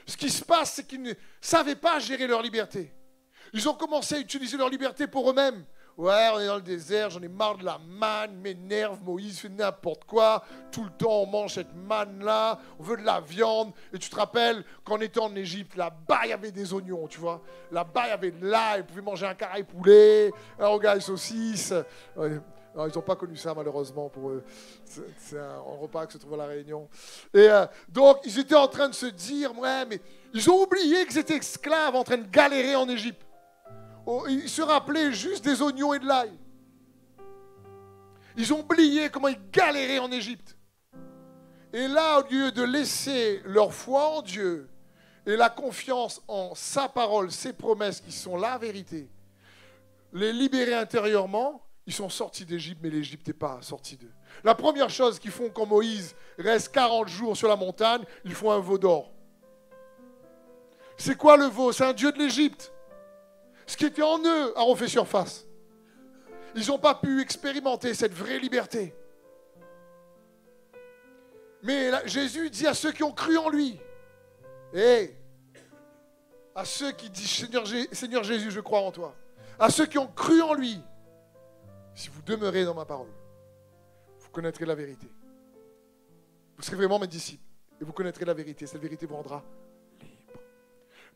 ce qui se passe, c'est qu'ils ne savaient pas gérer leur liberté. Ils ont commencé à utiliser leur liberté pour eux-mêmes. Ouais, on est dans le désert, j'en ai marre de la manne, m'énerve, Moïse fait n'importe quoi. Tout le temps, on mange cette manne-là, on veut de la viande. Et tu te rappelles, quand on était en Égypte, là-bas, il y avait des oignons, tu vois. Là-bas, il y avait de l'ail, on pouvait manger un carré poulet, un rogaille saucisse. Non, ils n'ont pas connu ça, malheureusement, pour eux. C'est un repas qui se trouve à La Réunion. Et donc, ils étaient en train de se dire, ouais, mais ils ont oublié qu'ils étaient esclaves en train de galérer en Égypte. Ils se rappelaient juste des oignons et de l'ail. Ils ont oublié comment ils galéraient en Égypte. Et là, au lieu de laisser leur foi en Dieu et la confiance en sa parole, ses promesses qui sont la vérité, les libérer intérieurement, ils sont sortis d'Égypte, mais l'Égypte n'est pas sortie d'eux. La première chose qu'ils font quand Moïse reste 40 jours sur la montagne, ils font un veau d'or. C'est quoi le veau? C'est un dieu de l'Égypte. Ce qui était en eux a refait surface. Ils n'ont pas pu expérimenter cette vraie liberté. Mais là, Jésus dit à ceux qui ont cru en lui, à ceux qui disent Seigneur Jésus, je crois en toi, à ceux qui ont cru en lui, si vous demeurez dans ma parole, vous connaîtrez la vérité. Vous serez vraiment mes disciples et vous connaîtrez la vérité. Cette vérité vous rendra libre.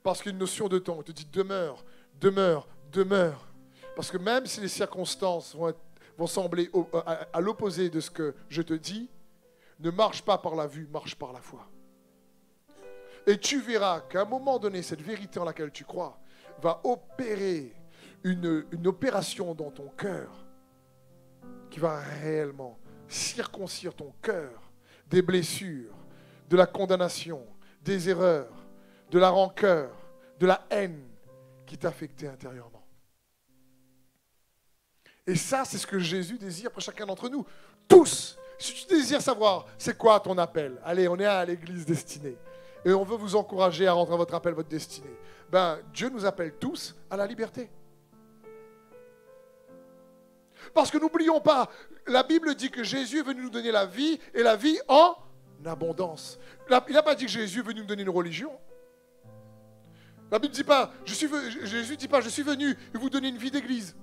Parce qu'il y a une notion de temps. On te dit demeure, demeure, demeure. Parce que même si les circonstances vont sembler à l'opposé de ce que je te dis, ne marche pas par la vue, marche par la foi. Et tu verras qu'à un moment donné, cette vérité en laquelle tu crois va opérer une opération dans ton cœur qui va réellement circoncire ton cœur des blessures, de la condamnation, des erreurs, de la rancœur, de la haine qui t'affectait intérieurement. Et ça, c'est ce que Jésus désire pour chacun d'entre nous. Tous. Si tu désires savoir c'est quoi ton appel, allez, on est à l'église destinée. Et on veut vous encourager à rentrer à votre appel, votre destinée. Dieu nous appelle tous à la liberté. Parce que n'oublions pas, la Bible dit que Jésus est venu nous donner la vie et la vie en abondance. Il n'a pas dit que Jésus est venu nous donner une religion. La Bible ne dit pas, Jésus ne dit pas, je suis venu vous donner une vie d'église.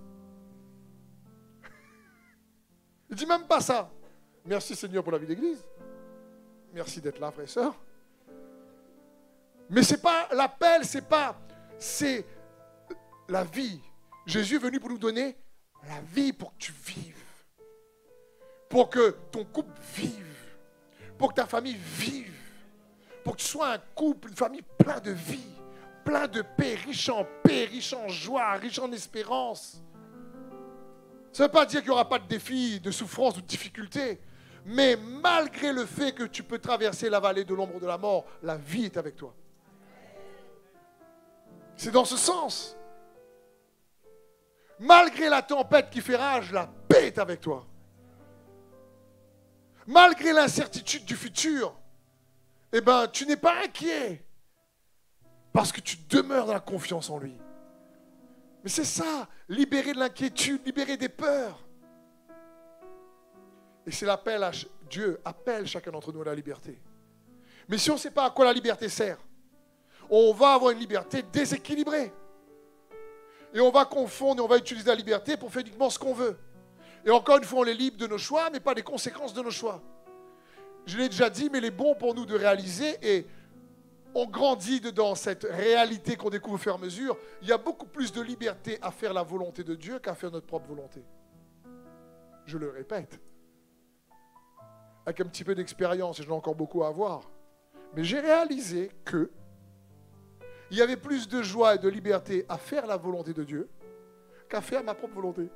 Il ne dit même pas ça. Merci Seigneur pour la vie d'église. Merci d'être là, frères et sœurs. Mais c'est pas l'appel, c'est la vie. Jésus est venu pour nous donner la vie pour que tu vives. Pour que ton couple vive. Pour que ta famille vive. Pour que tu sois un couple, une famille plein de vie, plein de paix, riche en joie, riche en espérance. Ça ne veut pas dire qu'il n'y aura pas de défis, de souffrances ou de difficultés. Mais malgré le fait que tu peux traverser la vallée de l'ombre de la mort, la vie est avec toi. C'est dans ce sens. Malgré la tempête qui fait rage, la paix est avec toi. Malgré l'incertitude du futur, tu n'es pas inquiet. Parce que tu demeures dans la confiance en lui. Mais c'est ça, libérer de l'inquiétude, libérer des peurs. Et c'est l'appel à Dieu, appelle chacun d'entre nous à la liberté. Mais si on ne sait pas à quoi la liberté sert, on va avoir une liberté déséquilibrée. Et on va confondre et on va utiliser la liberté pour faire uniquement ce qu'on veut. Et encore une fois, on est libre de nos choix, mais pas des conséquences de nos choix. Je l'ai déjà dit, mais il est bon pour nous de réaliser et on grandit dans cette réalité qu'on découvre au fur et à mesure. Il y a beaucoup plus de liberté à faire la volonté de Dieu qu'à faire notre propre volonté. Je le répète. Avec un petit peu d'expérience, et j'en ai encore beaucoup à avoir. Mais j'ai réalisé que il y avait plus de joie et de liberté à faire la volonté de Dieu qu'à faire ma propre volonté.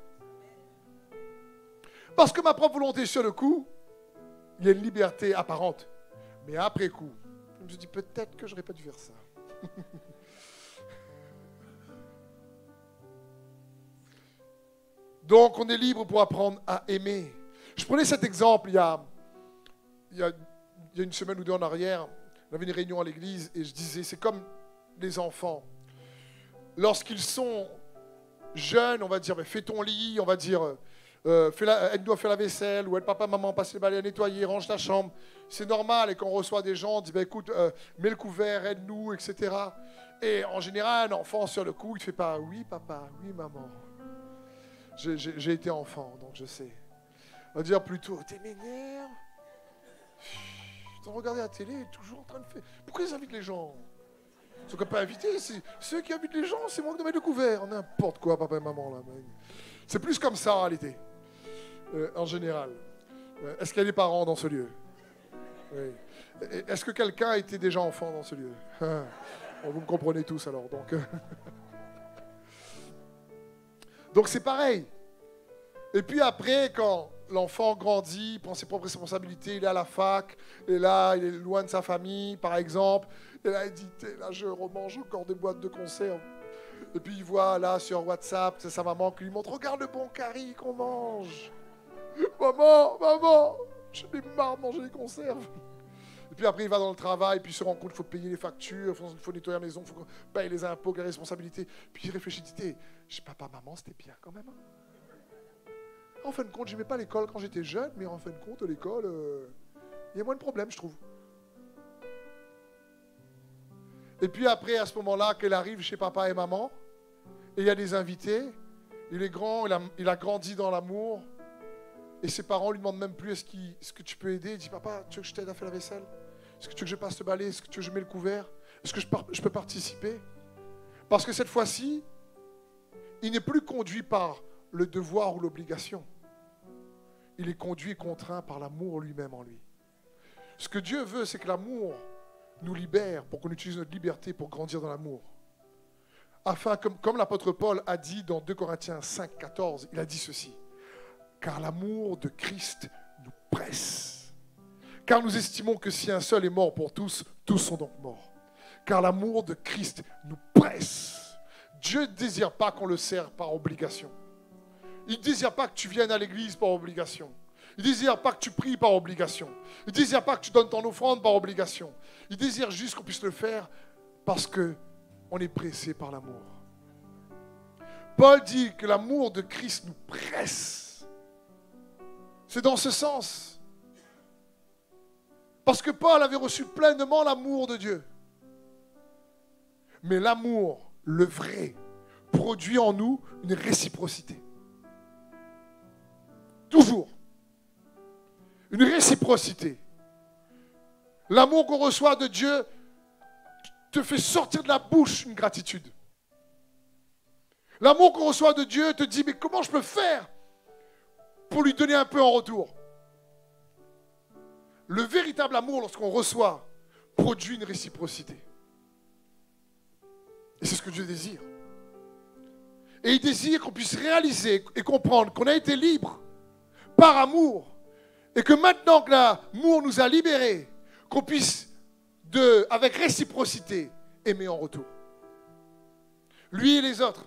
Parce que ma propre volonté, sur le coup, il y a une liberté apparente. Mais après coup, je me suis dit, peut-être que je n'aurais pas dû faire ça. Donc, on est libre pour apprendre à aimer. Je prenais cet exemple il y a une semaine ou deux en arrière. On avait une réunion à l'église et je disais, c'est comme les enfants. Lorsqu'ils sont jeunes, on va dire, fais ton lit, on va dire, aide-nous à faire la vaisselle, ou aide papa, maman, passe les balais à nettoyer, range ta chambre. C'est normal, et quand on reçoit des gens, on dit, écoute, mets le couvert, aide-nous, etc. Et en général, un enfant, sur le coup, il ne fait pas, oui papa, oui maman. J'ai été enfant, donc je sais. On va dire plutôt, t'es m'énerve. Ils ont regardé la télé, toujours en train de faire. Pourquoi ils invitent les gens? Ils sont pas invités. Ceux qui invitent les gens, c'est moi qui dois mettre le couvert. N'importe quoi, papa et maman. Là. C'est plus comme ça en réalité. en général. Est-ce qu'il y a des parents dans ce lieu? Oui. Est-ce que quelqu'un a été déjà enfant dans ce lieu? Bon, vous me comprenez tous alors. Donc c'est pareil. Et puis après, quand l'enfant grandit, prend ses propres responsabilités, il est à la fac, et là, il est loin de sa famille, par exemple, et là, il dit, là, je remange encore des boîtes de conserve. Et puis il voit là sur WhatsApp, c'est sa maman qui lui montre, regarde le bon curry qu'on mange. Maman, j'en ai marre de manger les conserves. Et puis après, il va dans le travail, puis il se rend compte qu'il faut payer les factures, il faut nettoyer la maison, il faut payer les impôts, les responsabilités. Puis il réfléchit, il dit, papa, maman, c'était bien quand même. En fin de compte, je n'aimais pas l'école quand j'étais jeune, mais en fin de compte, l'école, il y a moins de problèmes, je trouve. Et puis après, à ce moment-là, qu'elle arrive chez papa et maman, et il y a des invités, il est grand, il a grandi dans l'amour, et ses parents lui demandent même plus est-ce que tu peux aider? Il dit, papa, tu veux que je t'aide à faire la vaisselle? Est-ce que tu veux que je passe le balai? Est-ce que tu veux que je mette le couvert? Est-ce que je peux participer? Parce que cette fois-ci, il n'est plus conduit par le devoir ou l'obligation. Il est conduit et contraint par l'amour lui-même en lui. Ce que Dieu veut, c'est que l'amour nous libère pour qu'on utilise notre liberté pour grandir dans l'amour. Afin, comme l'apôtre Paul a dit dans 2 Corinthiens 5, 14, il a dit ceci. Car l'amour de Christ nous presse. Car nous estimons que si un seul est mort pour tous, tous sont donc morts. Car l'amour de Christ nous presse. Dieu ne désire pas qu'on le serve par obligation. Il ne désire pas que tu viennes à l'église par obligation. Il ne désire pas que tu pries par obligation. Il ne désire pas que tu donnes ton offrande par obligation. Il désire juste qu'on puisse le faire parce qu'on est pressé par l'amour. Paul dit que l'amour de Christ nous presse. C'est dans ce sens. Parce que Paul avait reçu pleinement l'amour de Dieu. Mais l'amour, le vrai, produit en nous une réciprocité. Toujours. Une réciprocité. L'amour qu'on reçoit de Dieu te fait sortir de la bouche une gratitude. L'amour qu'on reçoit de Dieu te dit, mais comment je peux faire pour lui donner un peu en retour? Le véritable amour, lorsqu'on reçoit, produit une réciprocité. Et c'est ce que Dieu désire. Et il désire qu'on puisse réaliser et comprendre qu'on a été libre par amour. Et que maintenant que l'amour nous a libérés, qu'on puisse, avec réciprocité, aimer en retour. Lui et les autres.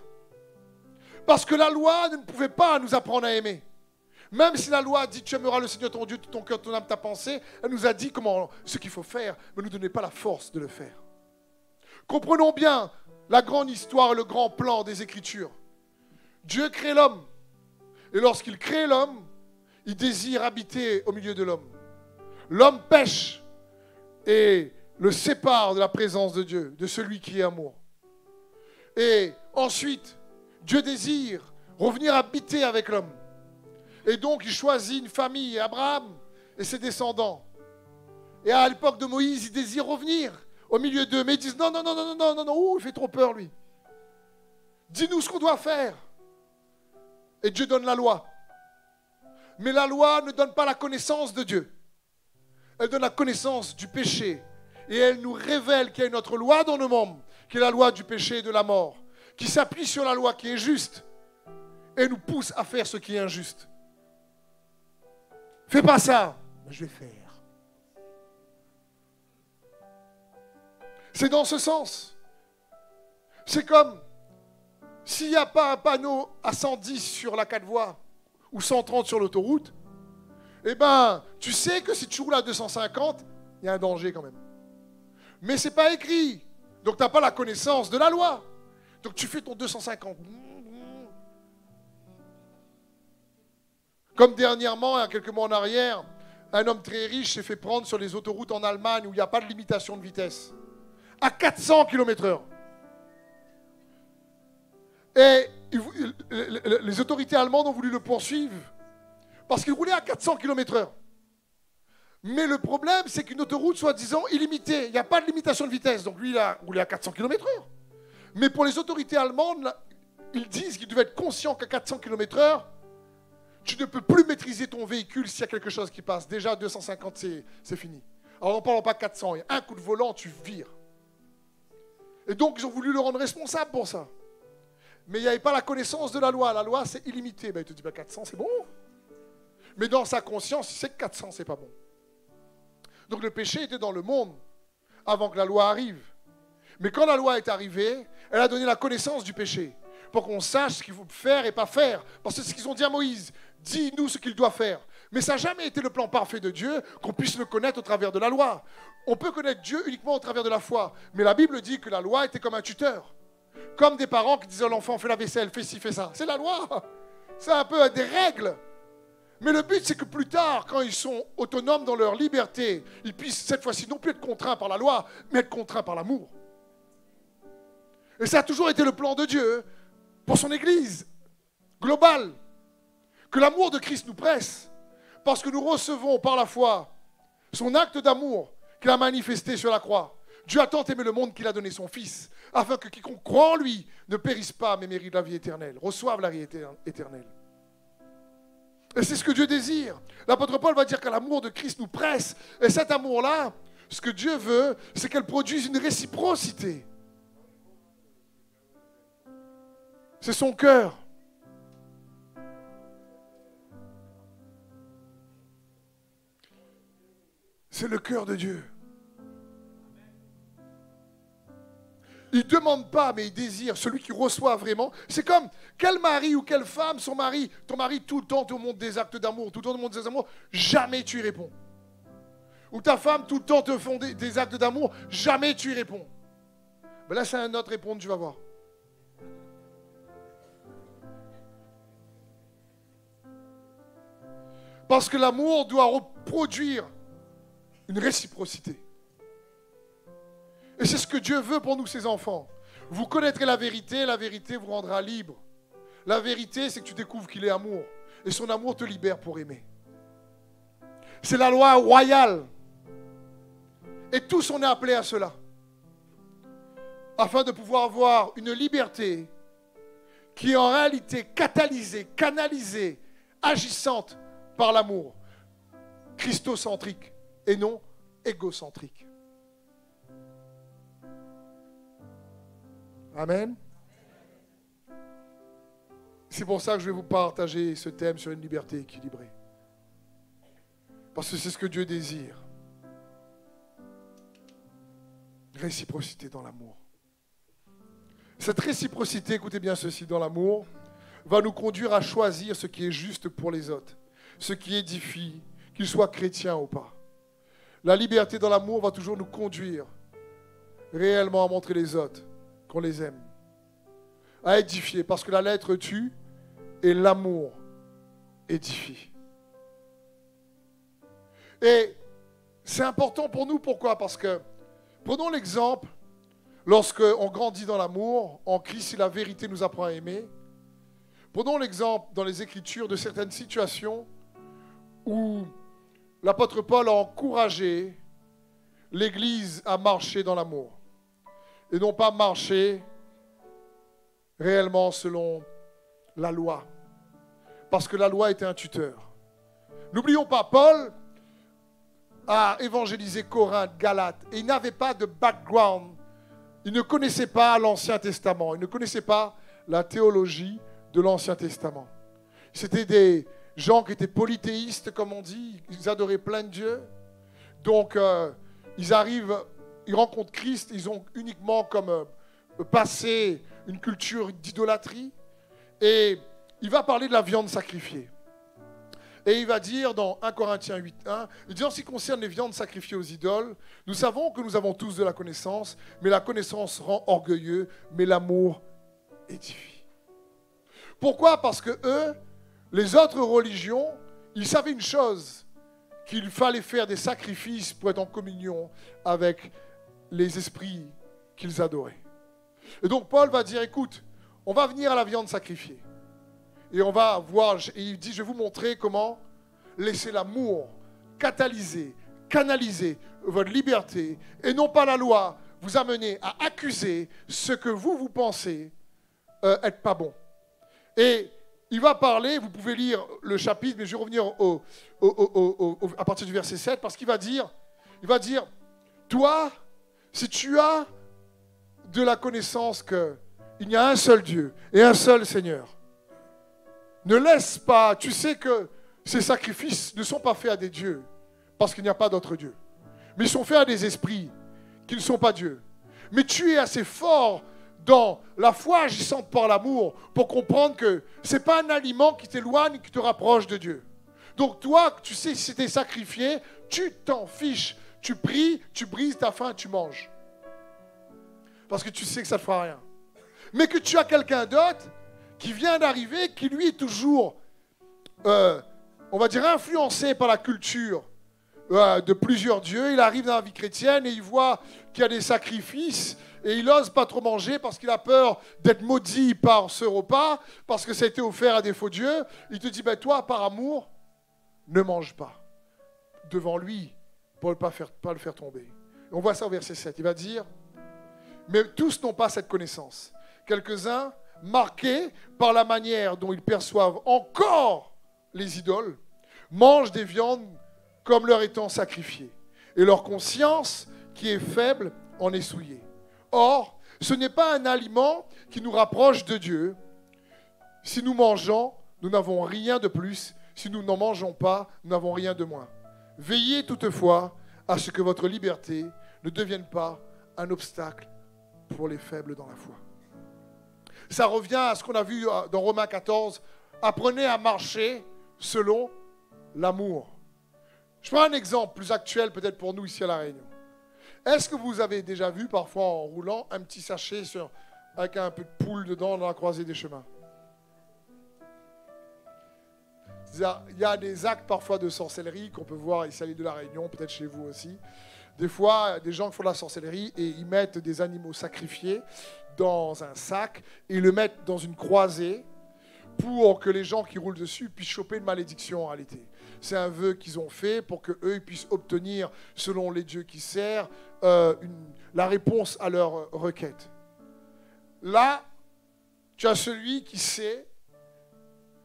Parce que la loi ne pouvait pas nous apprendre à aimer. Même si la loi dit tu aimeras le Seigneur ton Dieu, tout ton cœur, ton âme, ta pensée, elle nous a dit ce qu'il faut faire, mais ne nous donnait pas la force de le faire. Comprenons bien la grande histoire et le grand plan des Écritures. Dieu crée l'homme. Et lorsqu'il crée l'homme, il désire habiter au milieu de l'homme. L'homme pêche et le sépare de la présence de Dieu, de celui qui est amour. Et ensuite, Dieu désire revenir habiter avec l'homme. Et donc, il choisit une famille, Abraham et ses descendants. Et à l'époque de Moïse, il désire revenir au milieu d'eux. Mais ils disent non, il fait trop peur, lui. Dis-nous ce qu'on doit faire. Et Dieu donne la loi. Mais la loi ne donne pas la connaissance de Dieu. Elle donne la connaissance du péché. Et elle nous révèle qu'il y a une autre loi dans nos membres, qui est la loi du péché et de la mort, qui s'appuie sur la loi qui est juste et nous pousse à faire ce qui est injuste. Fais pas ça, mais je vais faire. C'est dans ce sens. C'est comme s'il n'y a pas un panneau à 110 sur la 4 voies ou 130 sur l'autoroute, eh ben, tu sais que si tu roules à 250, il y a un danger quand même. Mais ce n'est pas écrit. Donc tu n'as pas la connaissance de la loi. Donc tu fais ton 250. Comme dernièrement, il y a quelques mois en arrière, un homme très riche s'est fait prendre sur les autoroutes en Allemagne où il n'y a pas de limitation de vitesse. À 400 km/h. Et les autorités allemandes ont voulu le poursuivre parce qu'il roulait à 400 km/h. Mais le problème, c'est qu'une autoroute, soi-disant, illimitée. Il n'y a pas de limitation de vitesse. Donc lui, il a roulé à 400 km/h. Mais pour les autorités allemandes, ils disent qu'ils devaient être conscients qu'à 400 km/h, Tu ne peux plus maîtriser ton véhicule s'il y a quelque chose qui passe. Déjà, 250, c'est fini. Alors, n'en parlons pas 400. Il y a un coup de volant, tu vires. Et donc, ils ont voulu le rendre responsable pour ça. Mais il n'y avait pas la connaissance de la loi. La loi, c'est illimité. Ben, il te dit, 400, c'est bon. Mais dans sa conscience, il sait que 400, c'est pas bon. Donc, le péché était dans le monde avant que la loi arrive. Mais quand la loi est arrivée, elle a donné la connaissance du péché. Pour qu'on sache ce qu'il faut faire et pas faire. Parce que c'est ce qu'ils ont dit à Moïse. Dis-nous ce qu'il doit faire. Mais ça n'a jamais été le plan parfait de Dieu qu'on puisse le connaître au travers de la loi. On peut connaître Dieu uniquement au travers de la foi. Mais la Bible dit que la loi était comme un tuteur. Comme des parents qui disaient à l'enfant, fais la vaisselle, fais ci, fais ça. C'est la loi. C'est un peu des règles. Mais le but, c'est que plus tard, quand ils sont autonomes dans leur liberté, ils puissent cette fois-ci non plus être contraints par la loi, mais être contraints par l'amour. Et ça a toujours été le plan de Dieu pour son Église globale. Que l'amour de Christ nous presse. Parce que nous recevons par la foi son acte d'amour qu'il a manifesté sur la croix. Dieu a tant aimé le monde qu'il a donné son Fils, afin que quiconque croit en lui ne périsse pas, mais mérite la vie éternelle, reçoive la vie éternelle. Et c'est ce que Dieu désire. L'apôtre Paul va dire que l'amour de Christ nous presse. Et cet amour-là, ce que Dieu veut, c'est qu'elle produise une réciprocité. C'est son cœur. C'est le cœur de Dieu. Il ne demande pas, mais il désire. Celui qui reçoit vraiment. C'est comme quel mari ou quelle femme, son mari, ton mari tout le temps te montre des actes d'amour, tout le temps te montre des amours, jamais tu y réponds. Ou ta femme tout le temps te font des actes d'amour, jamais tu y réponds. Ben là, c'est un autre répondre, tu vas voir. Parce que l'amour doit reproduire une réciprocité. Et c'est ce que Dieu veut pour nous, ses enfants. Vous connaîtrez la vérité vous rendra libre. La vérité, c'est que tu découvres qu'il est amour. Et son amour te libère pour aimer. C'est la loi royale. Et tous on est appelés à cela. Afin de pouvoir avoir une liberté qui est en réalité catalysée, canalisée, agissante par l'amour. Christocentrique et non égocentrique. Amen. C'est pour ça que je vais vous partager ce thème sur une liberté équilibrée. Parce que c'est ce que Dieu désire. Réciprocité dans l'amour. Cette réciprocité, écoutez bien ceci, dans l'amour, va nous conduire à choisir ce qui est juste pour les autres, ce qui édifie, qu'ils soient chrétiens ou pas. La liberté dans l'amour va toujours nous conduire réellement à montrer les autres qu'on les aime, à édifier, parce que la lettre tue et l'amour édifie. Et c'est important pour nous, pourquoi? Parce que, prenons l'exemple, lorsqu'on grandit dans l'amour, en Christ, si la vérité nous apprend à aimer, prenons l'exemple dans les Écritures de certaines situations où l'apôtre Paul a encouragé l'Église à marcher dans l'amour. Et non pas marcher réellement selon la loi. Parce que la loi était un tuteur. N'oublions pas, Paul a évangélisé Corinthe, Galate, et il n'avait pas de background. Il ne connaissait pas l'Ancien Testament. Il ne connaissait pas la théologie de l'Ancien Testament. C'était des gens qui étaient polythéistes, comme on dit. Ils adoraient plein de dieux. Donc, ils arrivent... Ils rencontrent Christ, ils ont uniquement comme passé une culture d'idolâtrie. Et il va parler de la viande sacrifiée. Et il va dire dans 1 Corinthiens 8:1, il dit en ce qui concerne les viandes sacrifiées aux idoles, nous savons que nous avons tous de la connaissance, mais la connaissance rend orgueilleux, mais l'amour édifie. Pourquoi? Parce que eux, les autres religions, ils savaient une chose, qu'il fallait faire des sacrifices pour être en communion avec les esprits qu'ils adoraient. Et donc Paul va dire, écoute, on va venir à la viande sacrifiée. Et on va voir, et il dit, je vais vous montrer comment laisser l'amour catalyser, canaliser votre liberté, et non pas la loi vous amener à accuser ce que vous pensez être pas bon. Et il va parler, vous pouvez lire le chapitre, mais je vais revenir à partir du verset 7, parce qu'il va dire, toi, si tu as de la connaissance qu'il y a un seul Dieu et un seul Seigneur, ne laisse pas, tu sais que ces sacrifices ne sont pas faits à des dieux, parce qu'il n'y a pas d'autre Dieu, mais ils sont faits à des esprits qui ne sont pas Dieu. Mais tu es assez fort dans la foi agissante par l'amour pour comprendre que ce n'est pas un aliment qui t'éloigne, qui te rapproche de Dieu. Donc toi, tu sais, si tu es sacrifié, tu t'en fiches. Tu pries, tu brises ta faim, tu manges. Parce que tu sais que ça ne te fera rien. Mais que tu as quelqu'un d'autre qui vient d'arriver, qui lui est toujours, on va dire, influencé par la culture de plusieurs dieux. Il arrive dans la vie chrétienne et il voit qu'il y a des sacrifices et il n'ose pas trop manger parce qu'il a peur d'être maudit par ce repas, parce que ça a été offert à des faux dieux. Il te dit, ben toi, par amour, ne mange pas devant lui pour ne pas le faire tomber. Et on voit ça au verset 7. Il va dire, mais tous n'ont pas cette connaissance. Quelques-uns, marqués par la manière dont ils perçoivent encore les idoles, mangent des viandes comme leur étant sacrifiées. Et leur conscience, qui est faible, en est souillée. Or, ce n'est pas un aliment qui nous rapproche de Dieu. Si nous mangeons, nous n'avons rien de plus. Si nous n'en mangeons pas, nous n'avons rien de moins. Veillez toutefois à ce que votre liberté ne devienne pas un obstacle pour les faibles dans la foi. Ça revient à ce qu'on a vu dans Romains 14. Apprenez à marcher selon l'amour. Je prends un exemple plus actuel peut-être pour nous ici à La Réunion. Est-ce que vous avez déjà vu parfois en roulant un petit sachet avec un peu de poule dedans dans la croisée des chemins? Il y a des actes parfois de sorcellerie qu'on peut voir ici à l'île de La Réunion, peut-être chez vous aussi. Des fois, des gens qui font de la sorcellerie et ils mettent des animaux sacrifiés dans un sac et ils le mettent dans une croisée pour que les gens qui roulent dessus puissent choper une malédiction en réalité. C'est un vœu qu'ils ont fait pour qu'eux puissent obtenir, selon les dieux qui servent, la réponse à leur requête. Là, tu as celui qui sait,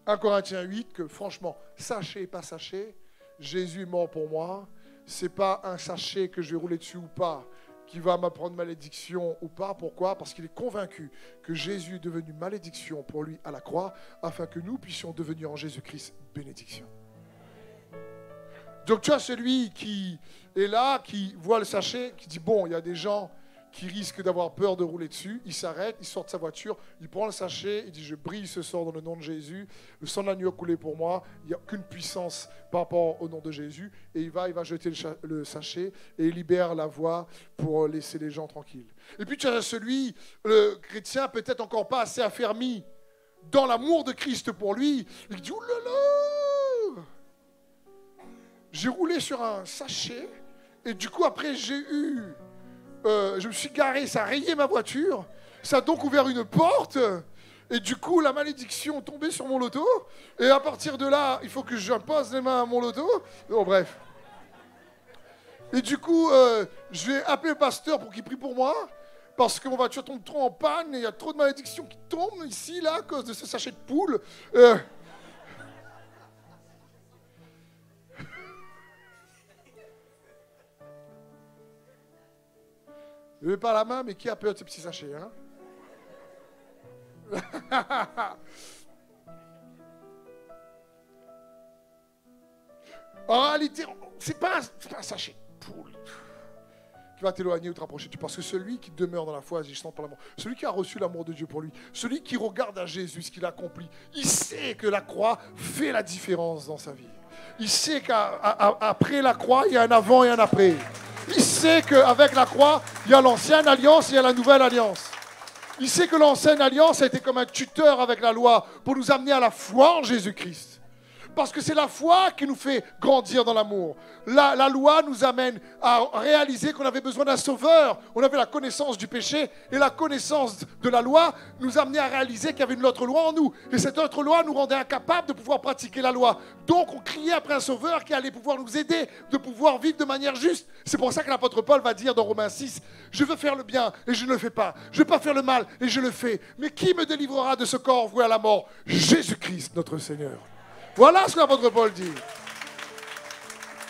1 Corinthiens 8, que franchement, sachez, pas sachez, Jésus est mort pour moi. Ce n'est pas un sachet que je vais rouler dessus ou pas qui va m'apprendre malédiction ou pas. Pourquoi? Parce qu'il est convaincu que Jésus est devenu malédiction pour lui à la croix, afin que nous puissions devenir en Jésus-Christ bénédiction. Donc tu as celui qui est là, qui voit le sachet, qui dit, bon, il y a des gens qui risquent d'avoir peur de rouler dessus. Il s'arrête, il sort de sa voiture, il prend le sachet, il dit, je brille ce sort dans le nom de Jésus, le sang de l'agneau a coulé pour moi, il n'y a aucune puissance par rapport au nom de Jésus, et il va jeter le sachet, et il libère la voie pour laisser les gens tranquilles. Et puis tu as celui, le chrétien peut-être encore pas assez affermi dans l'amour de Christ pour lui, il dit, oh là là, j'ai roulé sur un sachet, et du coup après je me suis garé, ça a rayé ma voiture, ça a donc ouvert une porte, et du coup la malédiction est tombée sur mon loto, et à partir de là, il faut que j'impose les mains à mon loto. Bon, bref. Et du coup, je vais appeler le pasteur pour qu'il prie pour moi, parce que mon voiture tombe trop en panne, et il y a trop de malédictions qui tombent ici, là, à cause de ce sachet de poule. Je ne vais pas la main, mais qui a peur de ce petit sachet, hein? En réalité, ce n'est pas un sachet de poule qui va t'éloigner ou te rapprocher. Parce que celui qui demeure dans la foi, agissant par l'amour, celui qui a reçu l'amour de Dieu pour lui, celui qui regarde à Jésus, ce qu'il a accompli, il sait que la croix fait la différence dans sa vie. Il sait qu'après la croix, il y a un avant et un après. Il sait qu'avec la croix, il y a l'ancienne alliance et il y a la nouvelle alliance. Il sait que l'ancienne alliance a été comme un tuteur avec la loi pour nous amener à la foi en Jésus-Christ. Parce que c'est la foi qui nous fait grandir dans l'amour. La loi nous amène à réaliser qu'on avait besoin d'un sauveur. On avait la connaissance du péché et la connaissance de la loi nous amenait à réaliser qu'il y avait une autre loi en nous. Et cette autre loi nous rendait incapables de pouvoir pratiquer la loi. Donc on criait après un sauveur qui allait pouvoir nous aider, de pouvoir vivre de manière juste. C'est pour ça que l'apôtre Paul va dire dans Romains 6, « Je veux faire le bien et je ne le fais pas. Je ne veux pas faire le mal et je le fais. Mais qui me délivrera de ce corps voué à la mort? Jésus-Christ, notre Seigneur. » Voilà ce que l'apôtre Paul dit.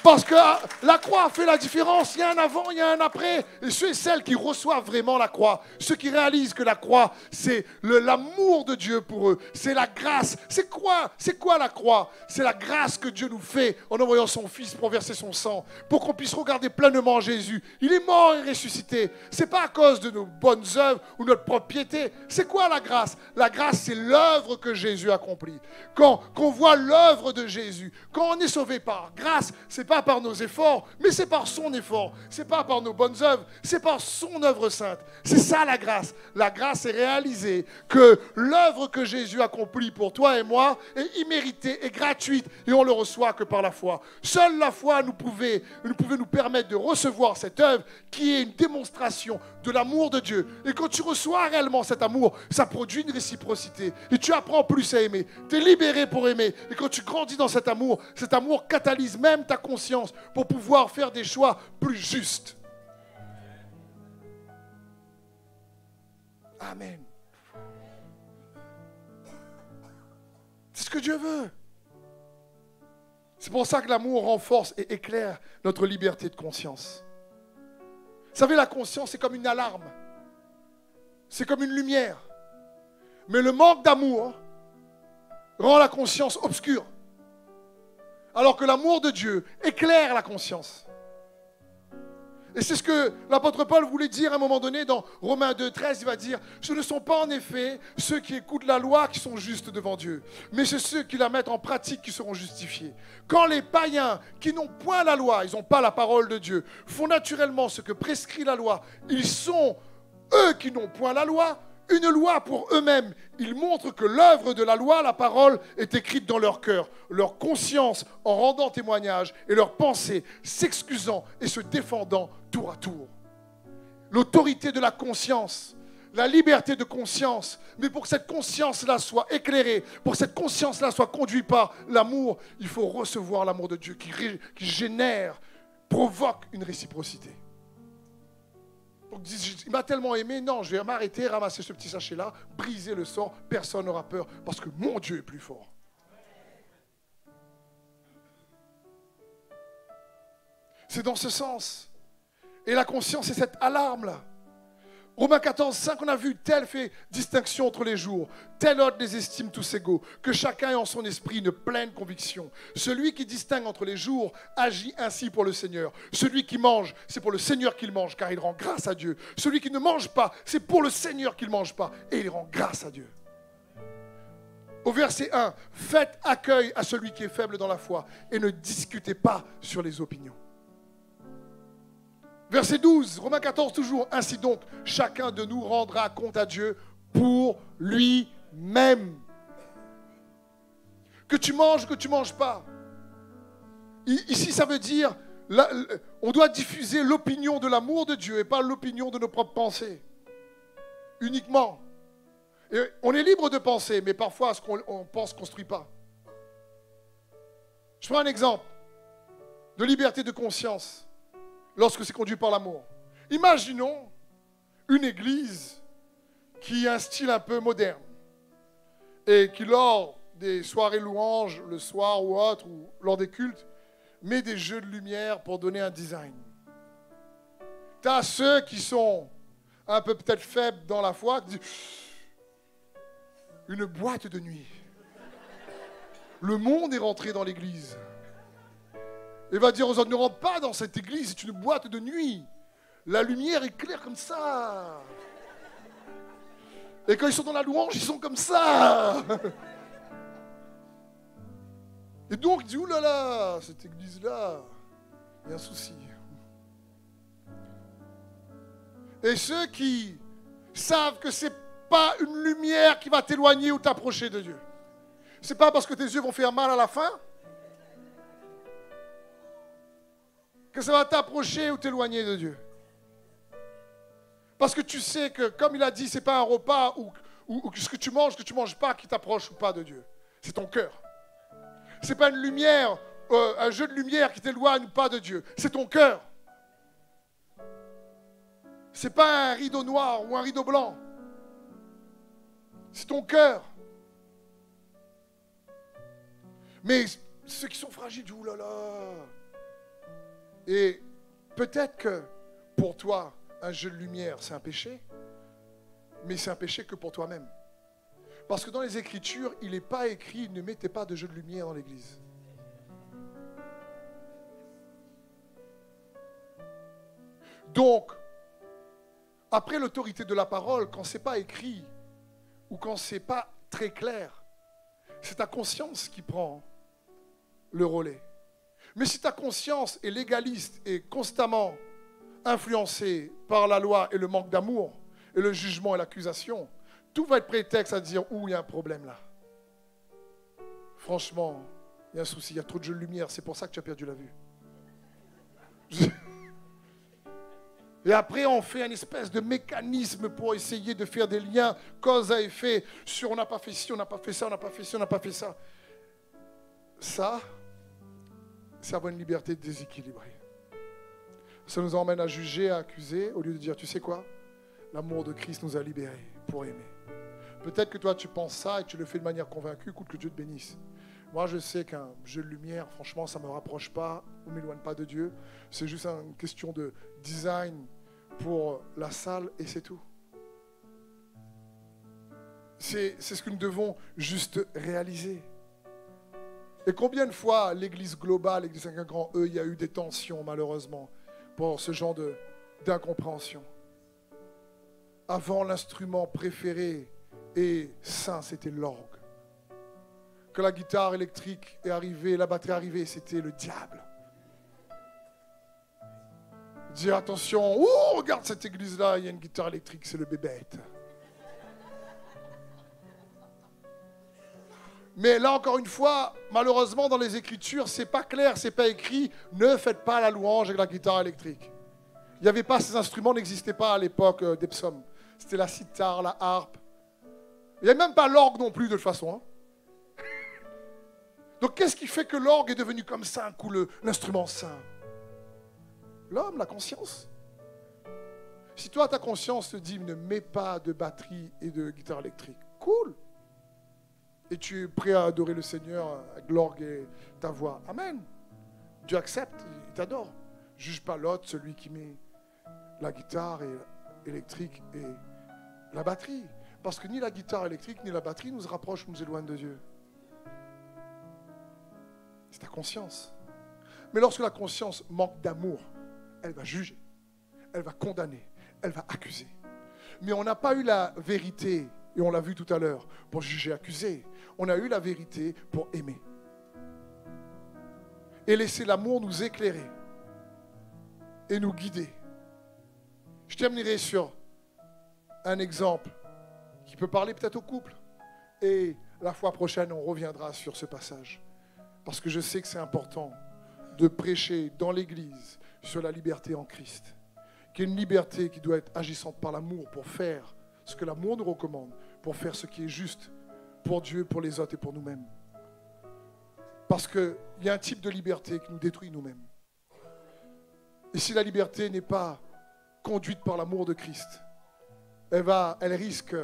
Parce que la croix fait la différence. Il y a un avant, il y a un après. Et ceux et celles qui reçoivent vraiment la croix, ceux qui réalisent que la croix, c'est l'amour de Dieu pour eux. C'est la grâce. C'est quoi la croix? C'est la grâce que Dieu nous fait en envoyant son Fils pour verser son sang, pour qu'on puisse regarder pleinement Jésus. Il est mort et ressuscité. Ce n'est pas à cause de nos bonnes œuvres ou notre propre piété. C'est quoi la grâce? La grâce, c'est l'œuvre que Jésus accomplit. Quand on voit l'œuvre de Jésus, quand on est sauvé par grâce, c'est pas par nos efforts, mais c'est par son effort. C'est pas par nos bonnes œuvres, c'est par son œuvre sainte. C'est ça la grâce. La grâce, c'est réaliser que l'œuvre que Jésus accomplit pour toi et moi est imméritée et gratuite et on le reçoit que par la foi. Seule la foi nous pouvait nous permettre de recevoir cette œuvre qui est une démonstration de l'amour de Dieu. Et quand tu reçois réellement cet amour, ça produit une réciprocité. Et tu apprends plus à aimer. Tu es libéré pour aimer. Et quand tu grandis dans cet amour catalyse même ta conscience pour pouvoir faire des choix plus justes. Amen. C'est ce que Dieu veut. C'est pour ça que l'amour renforce et éclaire notre liberté de conscience. Vous savez, la conscience, c'est comme une alarme. C'est comme une lumière. Mais le manque d'amour rend la conscience obscure. Alors que l'amour de Dieu éclaire la conscience. Et c'est ce que l'apôtre Paul voulait dire à un moment donné dans Romains 2, 13. Il va dire, ce ne sont pas en effet ceux qui écoutent la loi qui sont justes devant Dieu, mais c'est ceux qui la mettent en pratique qui seront justifiés. Quand les païens qui n'ont point la loi, ils n'ont pas la parole de Dieu, font naturellement ce que prescrit la loi, ils sont, eux qui n'ont point la loi, une loi pour eux-mêmes. Ils montrent que l'œuvre de la loi, la parole, est écrite dans leur cœur, leur conscience en rendant témoignage et leur pensée s'excusant et se défendant tour à tour. L'autorité de la conscience, la liberté de conscience, mais pour que cette conscience-là soit éclairée, pour que cette conscience-là soit conduite par l'amour, il faut recevoir l'amour de Dieu qui génère, provoque une réciprocité. Donc, il m'a tellement aimé, non, je vais m'arrêter, ramasser ce petit sachet-là, briser le sang, personne n'aura peur, parce que mon Dieu est plus fort. C'est dans ce sens. Et la conscience, c'est cette alarme-là. Romains 14, 5, on a vu, tel fait distinction entre les jours, tel autre les estime tous égaux, que chacun ait en son esprit une pleine conviction. Celui qui distingue entre les jours agit ainsi pour le Seigneur. Celui qui mange, c'est pour le Seigneur qu'il mange, car il rend grâce à Dieu. Celui qui ne mange pas, c'est pour le Seigneur qu'il ne mange pas, et il rend grâce à Dieu. Au verset 1, faites accueil à celui qui est faible dans la foi, et ne discutez pas sur les opinions. Verset 12, Romains 14 toujours. Ainsi donc, chacun de nous rendra compte à Dieu pour lui-même. Que tu manges ou que tu ne manges pas. Ici, ça veut dire, on doit diffuser l'opinion de l'amour de Dieu et pas l'opinion de nos propres pensées. Uniquement. Et on est libre de penser, mais parfois, ce qu'on pense ne construit pas. Je prends un exemple de liberté de conscience. Lorsque c'est conduit par l'amour. Imaginons une église qui a un style un peu moderne et qui, lors des soirées louanges, le soir ou autre, ou lors des cultes, met des jeux de lumière pour donner un design. Tu as ceux qui sont un peu peut-être faibles dans la foi, qui disent une boîte de nuit. Le monde est rentré dans l'église. Il va dire aux autres, ne rentre pas dans cette église, c'est une boîte de nuit. La lumière est claire comme ça. Et quand ils sont dans la louange, ils sont comme ça. Et donc, il dit, oulala, cette église-là, il y a un souci. Et ceux qui savent que ce n'est pas une lumière qui va t'éloigner ou t'approcher de Dieu. Ce n'est pas parce que tes yeux vont faire mal à la fin que ça va t'approcher ou t'éloigner de Dieu. Parce que tu sais que, comme il a dit, ce n'est pas un repas ou ce que tu manges pas qui t'approche ou pas de Dieu. C'est ton cœur. Ce n'est pas une lumière, un jeu de lumière qui t'éloigne ou pas de Dieu. C'est ton cœur. Ce n'est pas un rideau noir ou un rideau blanc. C'est ton cœur. Mais ceux qui sont fragiles disent, oulala. Et peut-être que pour toi, un jeu de lumière, c'est un péché. Mais c'est un péché que pour toi-même. Parce que dans les Écritures, il n'est pas écrit, ne mettez pas de jeu de lumière dans l'église. Donc, après l'autorité de la parole, quand ce n'est pas écrit, ou quand ce n'est pas très clair, c'est ta conscience qui prend le relais. Mais si ta conscience est légaliste et constamment influencée par la loi et le manque d'amour, et le jugement et l'accusation, tout va être prétexte à dire « Ouh, il y a un problème là. » Franchement, il y a un souci, il y a trop de jeux de lumière, c'est pour ça que tu as perdu la vue. Et après, on fait une espèce de mécanisme pour essayer de faire des liens, cause à effet, sur on n'a pas fait ci, on n'a pas fait ça, on n'a pas fait ci, on n'a pas fait ça. Ça, c'est avoir une liberté déséquilibrée. Ça nous emmène à juger, à accuser, au lieu de dire, tu sais quoi? L'amour de Christ nous a libérés pour aimer. Peut-être que toi, tu penses ça et tu le fais de manière convaincue, écoute, que Dieu te bénisse. Moi, je sais qu'un jeu de lumière, franchement, ça ne me rapproche pas ou ne m'éloigne pas de Dieu. C'est juste une question de design pour la salle et c'est tout. C'est ce que nous devons juste réaliser. Et combien de fois l'Église globale, l'Église avec un grand E, il y a eu des tensions, malheureusement, pour ce genre d'incompréhension. Avant, l'instrument préféré et saint, c'était l'orgue. Quand la guitare électrique est arrivée, la batterie est arrivée, c'était le diable. Dire attention, oh, regarde cette église-là, il y a une guitare électrique, c'est le bébête. Mais là, encore une fois, malheureusement, dans les Écritures, c'est pas clair, c'est pas écrit, ne faites pas la louange avec la guitare électrique. Il n'y avait pas, ces instruments n'existaient pas à l'époque des psaumes. C'était la sitar, la harpe. Il n'y avait même pas l'orgue non plus, de toute façon. Hein. Donc, qu'est-ce qui fait que l'orgue est devenu comme ça, un coup, l'instrument saint? L'homme, la conscience. Si toi, ta conscience te dit, ne mets pas de batterie et de guitare électrique, cool. Et tu es prêt à adorer le Seigneur avec l'orgue et ta voix. Amen. Dieu accepte, il t'adore. Juge pas l'autre, celui qui met la guitare électrique et la batterie. Parce que ni la guitare électrique, ni la batterie nous rapprochent, nous éloignent de Dieu. C'est ta conscience. Mais lorsque la conscience manque d'amour, elle va juger, elle va condamner, elle va accuser. Mais on n'a pas eu la vérité, et on l'a vu tout à l'heure, pour juger, accuser. On a eu la vérité pour aimer. Et laisser l'amour nous éclairer et nous guider. Je terminerai sur un exemple qui peut parler peut-être au couple. Et la fois prochaine, on reviendra sur ce passage. Parce que je sais que c'est important de prêcher dans l'Église sur la liberté en Christ. Qu'il y ait une liberté qui doit être agissante par l'amour pour faire ce que l'amour nous recommande, pour faire ce qui est juste pour Dieu, pour les autres et pour nous-mêmes. Parce qu'il y a un type de liberté qui nous détruit nous-mêmes. Et si la liberté n'est pas conduite par l'amour de Christ, elle risque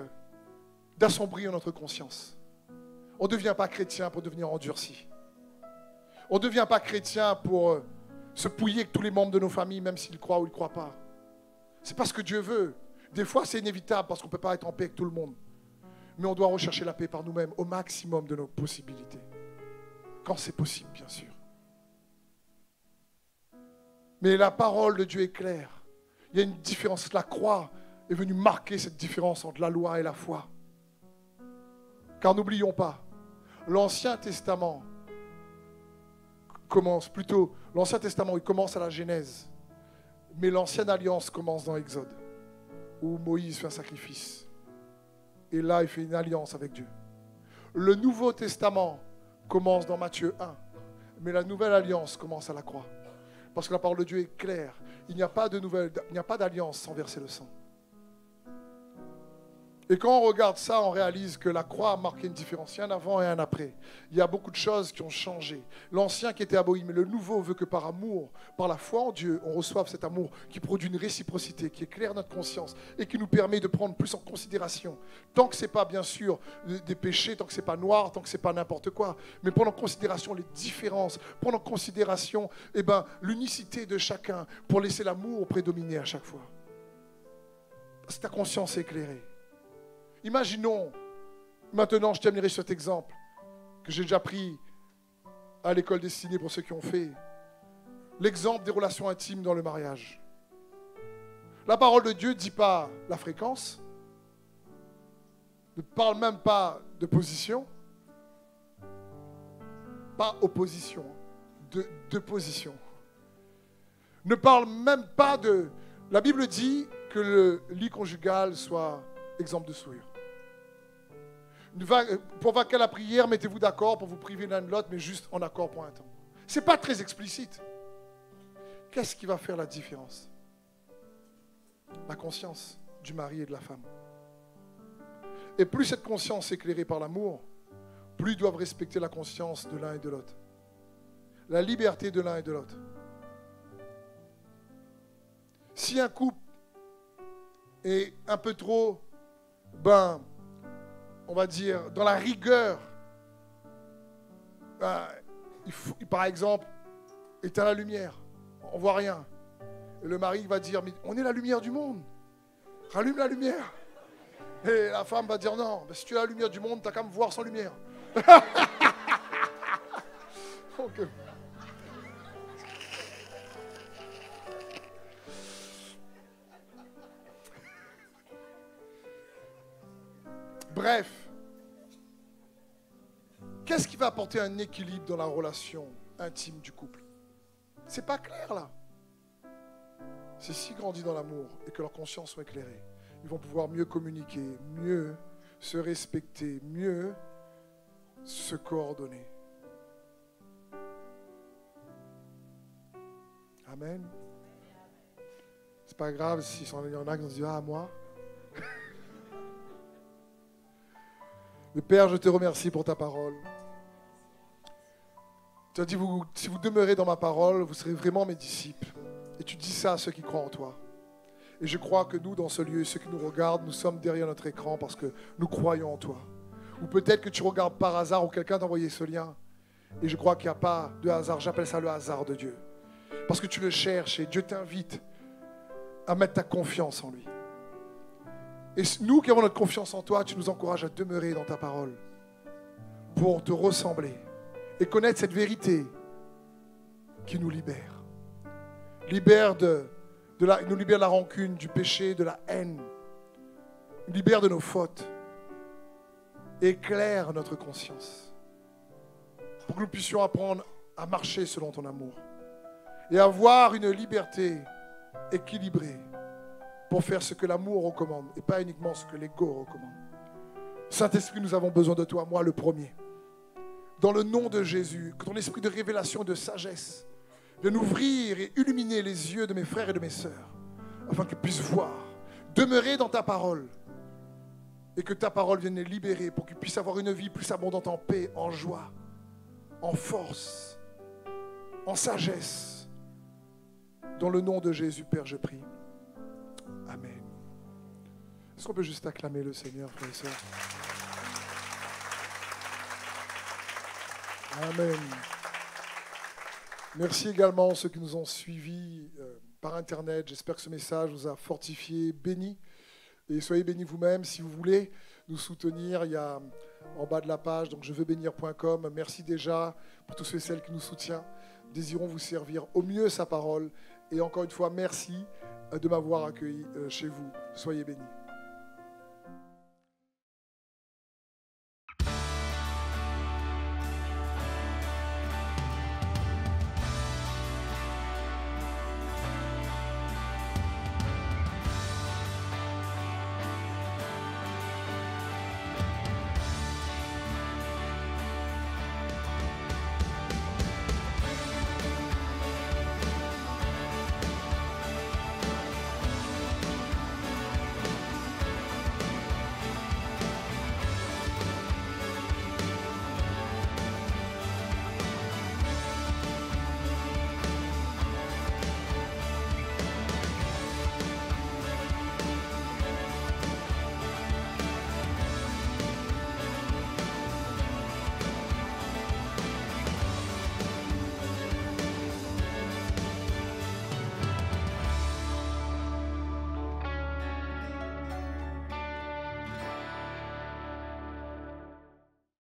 d'assombrir notre conscience. On ne devient pas chrétien pour devenir endurci. On ne devient pas chrétien pour se pouiller avec tous les membres de nos familles, même s'ils croient ou ils ne croient pas. C'est pas ce que Dieu veut. Des fois, c'est inévitable parce qu'on ne peut pas être en paix avec tout le monde. Mais on doit rechercher la paix par nous-mêmes au maximum de nos possibilités. Quand c'est possible, bien sûr. Mais la parole de Dieu est claire. Il y a une différence. La croix est venue marquer cette différence entre la loi et la foi. Car n'oublions pas, l'Ancien Testament l'Ancien Testament, il commence à la Genèse. Mais l'Ancienne Alliance commence dans Exode, où Moïse fait un sacrifice. Et là, il fait une alliance avec Dieu. Le Nouveau Testament commence dans Matthieu 1. Mais la nouvelle alliance commence à la croix. Parce que la parole de Dieu est claire. Il n'y a pas d'alliance sans verser le sang. Et quand on regarde ça, on réalise que la croix a marqué une différence. Il y a un avant et un après. Il y a beaucoup de choses qui ont changé. L'ancien qui était aboli, mais le nouveau veut que par amour, par la foi en Dieu, on reçoive cet amour qui produit une réciprocité, qui éclaire notre conscience et qui nous permet de prendre plus en considération. Tant que ce n'est pas, bien sûr, des péchés, tant que ce n'est pas noir, tant que ce n'est pas n'importe quoi, mais prendre en considération les différences, prendre en considération l'unicité de chacun pour laisser l'amour prédominer à chaque fois. Parce que ta conscience est éclairée. Imaginons, maintenant je terminerai sur cet exemple que j'ai déjà pris à l'école destinée pour ceux qui ont fait, l'exemple des relations intimes dans le mariage. La parole de Dieu ne dit pas la fréquence, ne parle même pas de position, pas opposition, de position. Ne parle même pas de... La Bible dit que le lit conjugal soit exemple de souillure. Pour vaquer la prière, mettez-vous d'accord pour vous priver l'un de l'autre, mais juste en accord pour un temps. Ce n'est pas très explicite. Qu'est-ce qui va faire la différence? La conscience du mari et de la femme. Et plus cette conscience est éclairée par l'amour, plus ils doivent respecter la conscience de l'un et de l'autre. La liberté de l'un et de l'autre. Si un couple est un peu trop, on va dire, dans la rigueur, par exemple, éteins la lumière, on ne voit rien. Et le mari va dire, mais on est la lumière du monde, rallume la lumière. Et la femme va dire, non, si tu es la lumière du monde, tu n'as qu'à me voir sans lumière. Okay. Bref, qu'est-ce qui va apporter un équilibre dans la relation intime du couple? C'est pas clair là. C'est s'ils grandissent dans l'amour et que leur conscience soit éclairée, ils vont pouvoir mieux communiquer, mieux se respecter, mieux se coordonner. Amen. C'est pas grave s'il y en a qui vont se dire, ah moi. Le Père, je te remercie pour ta parole. Tu as dit, si vous demeurez dans ma parole, vous serez vraiment mes disciples. Et tu dis ça à ceux qui croient en toi. Et je crois que nous, dans ce lieu, ceux qui nous regardent, nous sommes derrière notre écran parce que nous croyons en toi. Ou peut-être que tu regardes par hasard ou quelqu'un t'a envoyé ce lien. Et je crois qu'il n'y a pas de hasard. J'appelle ça le hasard de Dieu. Parce que tu le cherches et Dieu t'invite à mettre ta confiance en lui. Et nous qui avons notre confiance en toi, tu nous encourages à demeurer dans ta parole pour te ressembler et connaître cette vérité qui nous libère. Nous libère de la rancune, du péché, de la haine. Nous libère de nos fautes. Éclaire notre conscience pour que nous puissions apprendre à marcher selon ton amour et avoir une liberté équilibrée pour faire ce que l'amour recommande et pas uniquement ce que l'ego recommande. Saint-Esprit, nous avons besoin de toi, moi le premier. Dans le nom de Jésus, que ton esprit de révélation et de sagesse vienne ouvrir et illuminer les yeux de mes frères et de mes sœurs, afin qu'ils puissent voir, demeurer dans ta parole, et que ta parole vienne les libérer pour qu'ils puissent avoir une vie plus abondante en paix, en joie, en force, en sagesse. Dans le nom de Jésus, Père, je prie. Amen. Est-ce qu'on peut juste acclamer le Seigneur, frères et sœurs? Amen. Merci également à ceux qui nous ont suivis par Internet. J'espère que ce message vous a fortifié, béni. Et soyez bénis vous-même. Si vous voulez nous soutenir, il y a en bas de la page, donc jeveuxbénir.com. Merci déjà pour tous ceux et celles qui nous soutiennent. Désirons vous servir au mieux sa parole. Et encore une fois, merci de m'avoir accueilli chez vous. Soyez bénis.